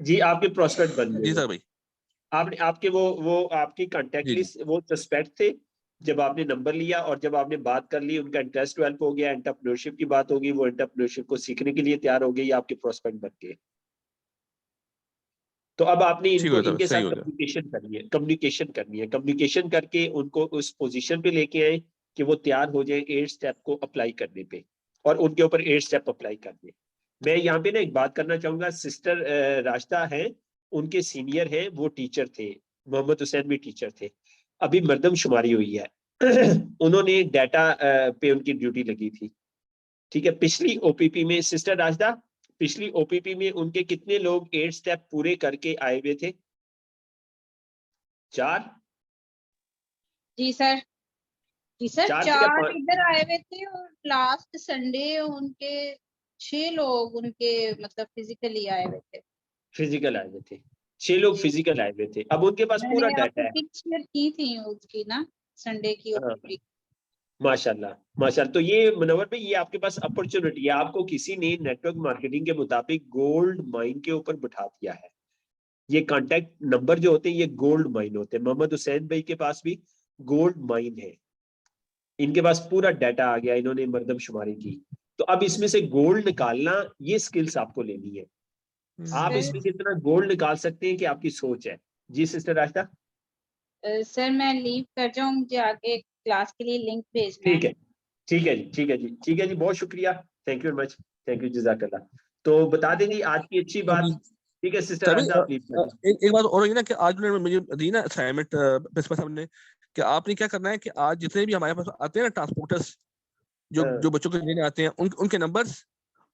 जी आपके प्रोस्पेक्ट बन गए। जी सर भाई, आपने आपके वो आपकी कांटेक्ट जी लिस्ट वो सस्पेक्ट थे, जब आपने नंबर लिया और जब आपने बात कर ली, उनका इंटरेस्ट डेवलप हो गया, एंटरप्रेन्योरशिप की बात होगी, वो एंटरप्रेन्योरशिप को सीखने के लिए तैयार हो गई, आपके प्रोस्पेक्ट बन गए। तो अब आपने ठीक हो इनके सही साथ हो गया। कम्युनिकेशन करनी है, कम्युनिकेशन करके उनको उस पोजीशन पे लेके आए कि वो तैयार हो जाए 8 स्टेप को अप्लाई करने पे, और उनके ऊपर 8 स्टेप अप्लाई करने। मैं यहाँ पे ना एक बात करना चाहूंगा, सिस्टर राशिदा है, उनके सीनियर हैं, वो टीचर थे, मोहम्मद हुसैन भी टीचर थे, अभी मर्दमशुमारी हुई है उन्होंने डाटा पे उनकी ड्यूटी लगी थी। ठीक है, पिछली ओपीपी में सिस्टर राशिदा, पिछली ओपीपी में उनके कितने लोग 8 स्टेप पूरे करके आए हुए थे? 4? जी सर, जी सर 4 थे या 4 5? इधर आए हुए थे, और लास्ट संडे उनके 6 लोग उनके मतलब फिजिकली आए हुए थे। फिजिकल आए हुए थे, 6 लोग फिजिकल आए हुए थे। अब उनके पास पूरा मैंने डाटा आपको है। पिक्चर की थी उसकी ना, संडे की हाँ, ओपीडी। माशाल्लाह माशाल्लाह। तो ये मुनव्वर भाई, ये आपके पास अपॉर्चुनिटी है, आपको किसी ने नेटवर्क मार्केटिंग के मुताबिक गोल्ड माइन के ऊपर बिठा दिया है। ये कांटेक्ट नंबर जो होते हैं ये गोल्ड माइन होते हैं। मोहम्मद हुसैन भाई के पास भी गोल्ड माइन है, इनके पास पूरा डाटा आ गया, इन्होंने मर्दमशुमारी की। तो अब इसमें से गोल्ड निकालना, ये स्किल्स आपको लेनी है। आप इसमें कितना गोल्ड निकाल सकते हैं कि आपकी सोच है। जी सिस्टर राशिदा। सर मैं लीव कर जाऊँ, मुझे आगे क्लास के लिए लिंक भेजना ठीक है, ठीक है जी, ठीक है जी, ठीक है जी, बहुत शुक्रिया, thank you very much, thank you, जज़ाकल्लाह। तो बता दें जी आज की अच्छी बात। ठीक है सिस्टर तभी राशिदा, आप लीव कर दें। एक बात और है ना कि आज उन्होंने मुझे दी ना असाइनमेंट प्रिंसिपल साहब ने कि आपने क्या करना है कि आज जितने भी हमारे पास आते हैं ना ट्रांसपोर्टर्स जो बच्चों को लेने आते हैं उनके नंबर्स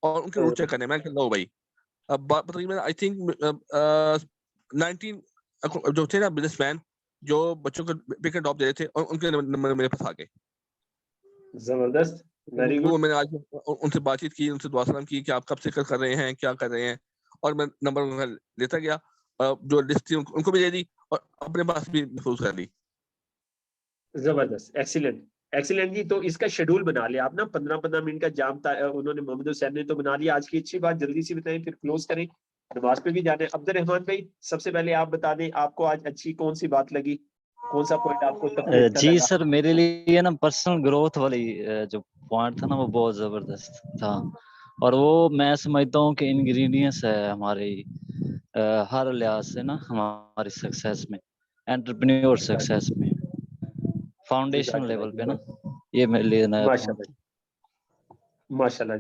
और उनके रूट चेक करने हैं। मैं कहता हूँ भाई अब बात तकरीबन आई थिंक 19 जो थे ना बिजनेसमैन जो बच्चों को पिक एंड ड्रॉप दे रहे थे और उनके नंबर मेरे पास आ गए। जबरदस्त, वेरी गुड। वो मैंने आज उनसे बातचीत की, उनसे दुआ सलाम की कि आप कब से कर रहे हैं, क्या कर रहे हैं, और मैं नंबर उनका लेता गया, जो लिस्ट थी उनको भी दे दी और अपने पास भी महफूज कर ली। जबरदस्त, एक्सीलेंट, एक्सीलेंट जी। तो इसका शेड्यूल बना लिया आप ना, 15-15 मिनट का जाम उन्होंने मोहम्मद हुसैन ने तो बना लिया। आज की अच्छी बात जल्दी से बताएं फिर क्लोज करें, नमाज पे भी जाने। अब्दुल रहमान भाई सबसे पहले आप बता दें आपको आज अच्छी कौन सी बात लगी, कौन सा पॉइंट आपको सबसे अच्छा जी लगा? सर, मेरे लिए ना पर्सनल ग्रोथ वाली जो पॉइंट था ना वो बहुत जबरदस्त था, और वो मैं समझता हूँ कि इंग्रेडिएंट्स है हमारी हर लिहाज से ना हमारी सक्सेस में, एंटरप्रेन्योर सक्सेस में, फाउंडेशन लेवल पे ना, ये मेरे लिए नया पॉइंट। माशाल्लाह,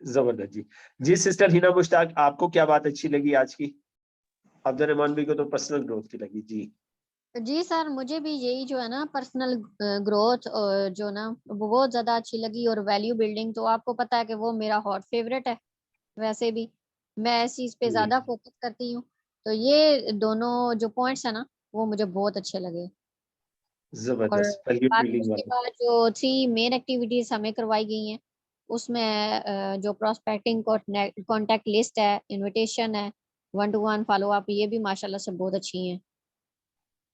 जबरदस्त जी। जी सिस्टर हिना मुश्ताक, आपको क्या बात अच्छी लगी आज की? अब्दुल रहमान भाई को तो पर्सनल ग्रोथ की लगी। जी जी सर, मुझे भी यही जो है ना पर्सनल ग्रोथ जो ना वो बहुत ज्यादा अच्छी लगी, और वैल्यू बिल्डिंग तो आपको पता है कि वो मेरा हॉट फेवरेट है। वैसे भी मैं इस चीज पे ज्यादा फोकस करती हूँ, तो ये दोनों जो पॉइंट्स है ना वो मुझे बहुत अच्छे लगे। और जबरदस्त, वैल्यू बाकी बिल्डिंग उसके वाला। बाद जो 3 मेन एक्टिविटीज हमें करवाई गई हैं उसमें जो प्रोस्पेक्टिंग कॉन्टेक्ट लिस्ट है, इनविटेशन है, 1-to-1 फॉलो अप, ये भी माशाल्लाह से बहुत अच्छी हैं।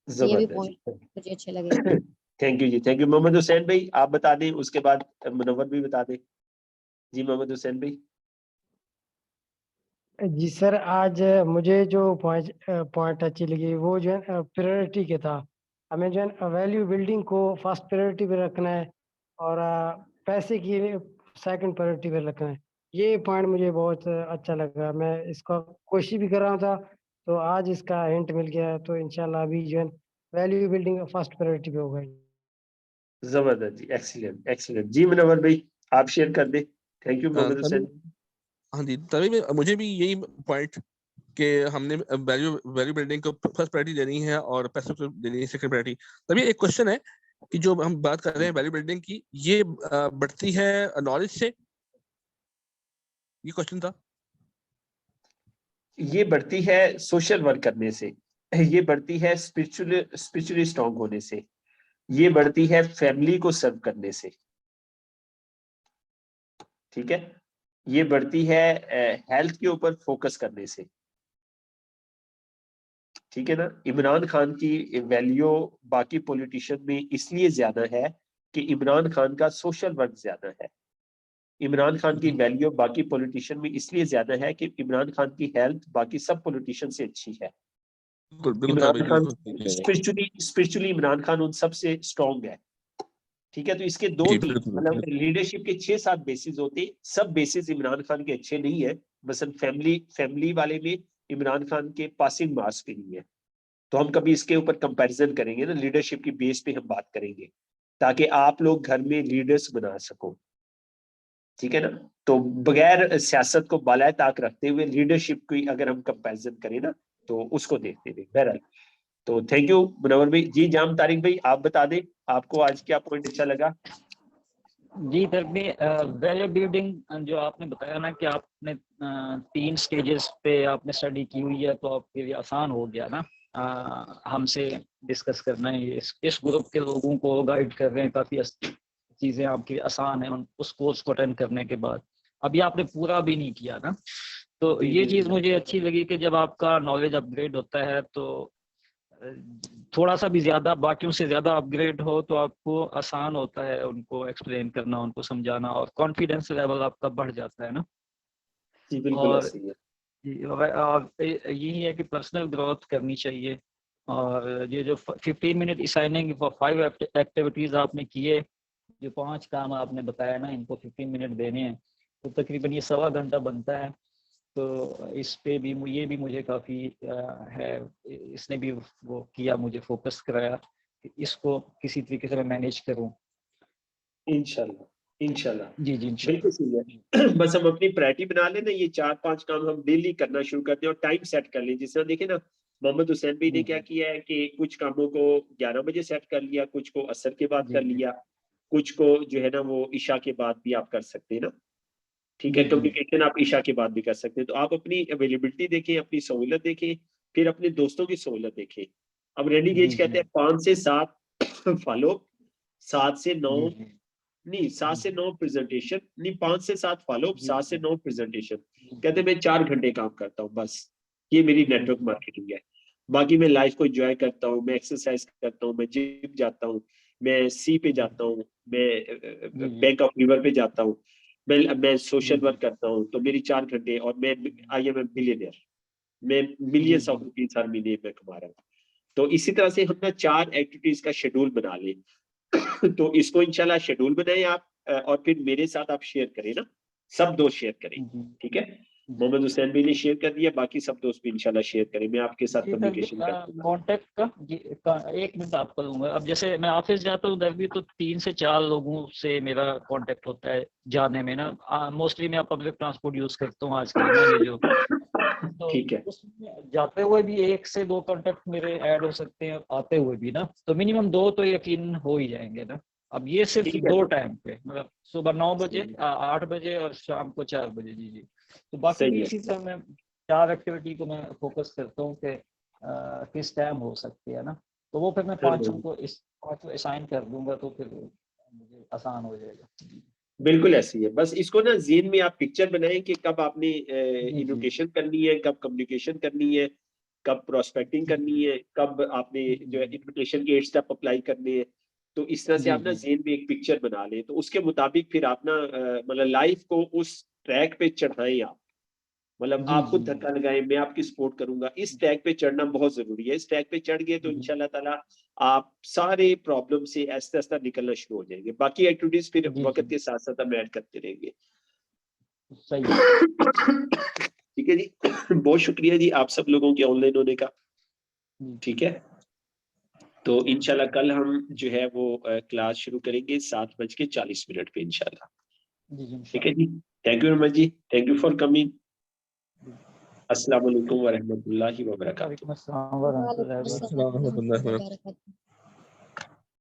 ये भी जबरदस्त पॉइंट जी, मुझे अच्छे लगे। थैंक यू जी, थैंक यू। मोहम्मद हुसैन भाई आप बता दें, उसके बाद मुनव्वर भी बता दें। जी मोहम्मद हुसैन भाई। जी सर, आज मुझे जो पॉइंट अच्छी लगी वो जो है प्रायोरिटी के था। हमें जो है वैल्यू बिल्डिंग को फर्स्ट प्रायोरिटी पे रखना है, और पैसे की सेकंड प्रायोरिटी पे रखना है। ये पॉइंट मुझे बहुत अच्छा लगा, मैं इसका कोशिश भी कर रहा था, तो आज इसका हिंट मिल गया, तो इंशाल्लाह अभी जो है वैल्यू बिल्डिंग फर्स्ट प्रायोरिटी पे होगा। जबरदस्त जी, एक्सीलेंट एक्सीलेंट। जी मुनव्वर भाई आप शेयर कर दें। थैंक यू मोहम्मद तभी हुसैन। हाँ जी, तभी मुझे भी यही पॉइंट कि हमने वैल्यू वैल्यू बिल्डिंग को फर्स्ट प्रायोरिटी देनी है और पैसे को देनी है सेकंड प्रायोरिटी। तभी एक क्वेश्चन है कि जो हम बात कर रहे हैं वैल्यू बिल्डिंग की, ये बढ़ती है नॉलेज से, ये क्वेश्चन था। ये बढ़ती है सोशल वर्क करने से, ये बढ़ती है स्पिरिचुअली स्ट्रांग होने से, ये बढ़ती है फैमिली को सर्व करने से। ठीक है, ये बढ़ती है हेल्थ के ऊपर फोकस करने से। ठीक है ना। इमरान खान की वैल्यू बाकी पॉलिटिशियन में इसलिए ज्यादा है कि इमरान खान का सोशल वर्क ज्यादा है। इमरान खान की वैल्यू बाकी पॉलिटिशियन में इसलिए ज्यादा है कि इमरान खान की हेल्थ बाकी सब पॉलिटिशियन से अच्छी है। बिल्कुल इमरान खान बिल्कुल स्पिरिचुअली इमरान खान उन सबसे स्ट्रॉन्ग है। ठीक है, तो इसके दो जी, तीन बिल्कुल मतलब लीडरशिप के 6-7 बेसिस होते, सब बेसिस इमरान खान के अच्छे नहीं है। मसलन फैमिली वाले में इमरान खान के पासिंग मार्क्स भी नहीं है। तो हम कभी इसके ऊपर कंपैरिजन करेंगे ना, लीडरशिप की बेस पे हम बात करेंगे ताकि आप लोग घर में लीडर्स बना सको। ठीक है ना। तो बगैर सियासत को बालाए ताक रखते हुए लीडरशिप की अगर हम कंपैरिजन करें ना तो उसको देखते हुए बहरहाल। तो थैंक यू मुनव्वर भाई। जी जाम तारिक भाई आप बता दें आपको आज क्या पॉइंट अच्छा लगा? जी तरबी वैल्यू बिल्डिंग जो आपने बताया ना कि आपने 3 स्टेजेस पे आपने स्टडी की हुई है, तो आपके लिए आसान हो गया ना हमसे डिस्कस करना है। इस ग्रुप के लोगों को गाइड कर रहे हैं, काफ़ी चीज़ें आपके लिए आसान है उस कोर्स को अटेंड करने के बाद। अभी आपने पूरा भी नहीं किया ना, तो ये चीज़ मुझे अच्छी लगी कि जब आपका नॉलेज अपग्रेड होता है तो थोड़ा सा भी ज्यादा बाकियों से ज्यादा अपग्रेड हो तो आपको आसान होता है उनको एक्सप्लेन करना, उनको समझाना, और कॉन्फिडेंस लेवल आपका बढ़ जाता है ना। जी बिल्कुल और ऐसे ही है। यही है कि पर्सनल ग्रोथ करनी चाहिए। और ये जो 15 मिनट असाइनिंग फॉर 5 एक्टिविटीज आपने किए, जो 5 काम आपने बताया ना, इनको 15 मिनट देने हैं, तो तकरीबन ये 1.25 घंटा बनता है। तो इस पे भी ये भी मुझे काफ़ी है, इसने भी वो किया, मुझे फोकस कराया कि इसको किसी तरीके से मैं मैनेज करूं। इंशाल्लाह इंशाल्लाह जी बिल्कुल सही है। बस हम अपनी प्रायोरिटी बना लें ना, ये 4-5 काम हम डेली करना शुरू कर दें और टाइम सेट कर लें। जिस तरह देखें ना, मोहम्मद हुसैन भाई ने क्या किया है कि कुछ कामों को 11 बजे सेट कर लिया, कुछ को असर के बाद कर लिया, कुछ को जो है ना वो ईशा के बाद भी आप कर सकते हैं ना। ठीक है, कम्युनिकेशन आप ईशा के बाद भी कर सकते हैं। तो आप अपनी अवेलेबिलिटी देखें, अपनी सहूलत देखें, फिर अपने दोस्तों की सहूलत देखें। अब रेडी गेज कहते हैं 5 से 7 फॉलो, 7 से 9 नहीं 7 से 9 प्रेजेंटेशन नहीं, 5 से 7 फॉलो, 7 से 9 प्रेजेंटेशन। कहते मैं 4 घंटे काम करता हूँ बस, ये मेरी नेटवर्क मार्केटिंग है। बाकी मैं लाइफ को एंजॉय करता हूँ, मैं एक्सरसाइज करता हूँ, मैं जिम जाता हूँ, मैं सी पे जाता हूँ, मैं बैंक ऑफ रिवर पे जाता हूँ, मैं सोशल वर्क करता हूँ। तो मेरी 4 घंटे, और मैं आई एम ए बिलियनियर, मैं मिलियंस ऑफ रुपीज हर महीने में कमा रहा हूँ। तो इसी तरह से हम ना 4 एक्टिविटीज का शेड्यूल बना लें। तो इसको इंशाल्लाह शेड्यूल बनाएं आप, और फिर मेरे साथ आप शेयर करें ना, सब दोस्त शेयर करें। ठीक है, मोहम्मद हुसैन भी ने शेयर कर दिया, बाकी सब दोस्त भी इंशाल्लाह शेयर करें। मैं आपके साथ कम्युनिकेशन कर दूंगा। कॉन्टेक्ट का 1 मिनट आपको दूंगा। अब जैसे मैं ऑफिस जाता हूँ भी तो 3 से 4 लोगों से मेरा कांटेक्ट होता है जाने में ना। मोस्टली मैं पब्लिक ट्रांसपोर्ट यूज करता हूँ आजकल ना, ये जो तो ठीक है, उसमें जाते हुए भी 1 से 2 कांटेक्ट मेरे ऐड हो सकते हैं, आते हुए भी ना, तो मिनिमम 2 तो यकीन हो ही जाएंगे ना। अब ये सिर्फ ठीक है। 2 टाइम पे, मतलब सुबह 9 बजे, 8 बजे और शाम को 4 बजे। जी जी। तो बाकी सही भी है। इसी तरह मैं 4 एक्टिविटी को मैं फोकस करता हूँ कि किस टाइम हो सकती है ना। तो वो फिर मैं 5 को इस 5 असाइन कर दूंगा, तो फिर मुझे आसान हो जाएगा। बिल्कुल ऐसी है। बस इसको ना ज़हन में आप पिक्चर बनाएं कि कब आपने इनोवेशन करनी है, कब कम्युनिकेशन करनी है, कब प्रोस्पेक्टिंग करनी है, कब आपने जो है इन्विटेशन के 8 स्टेप अप्लाई करने हैं। तो इस तरह से आप ना ज़हन में एक पिक्चर बना लें, तो उसके मुताबिक फिर आप ना मतलब लाइफ को उस ट्रैक पे चढ़ाएं आप। मतलब आप खुद धक्का लगाएं, मैं आपकी सपोर्ट करूंगा। इस ट्रैक पे चढ़ना बहुत जरूरी है। इस ट्रैक पे चढ़ गए तो इंशाल्लाह ताला आप सारे प्रॉब्लम से आहिस्ता आहिस्ता निकलना शुरू हो जाएंगे। बाकी एक्टिविटीज फिर वक्त के साथ साथ हम ऐड करते रहेंगे। ठीक है जी, बहुत शुक्रिया जी आप सब लोगों के ऑनलाइन होने का। ठीक है, तो इंशाल्लाह कल हम जो है वो क्लास शुरू करेंगे 7:40 पे इंशाल्लाह। ठीक है जी, थैंक यू वेरी मच जी, थैंक यू फॉर कमिंग। अस्सलाम वालेकुम व रहमतुल्लाहि व बरकातहू। वालेकुम अस्सलाम व रहमतुल्लाहि व बरकातहू। वालेकुम अस्सलाम व रहमतुल्लाहि व बरकातहू।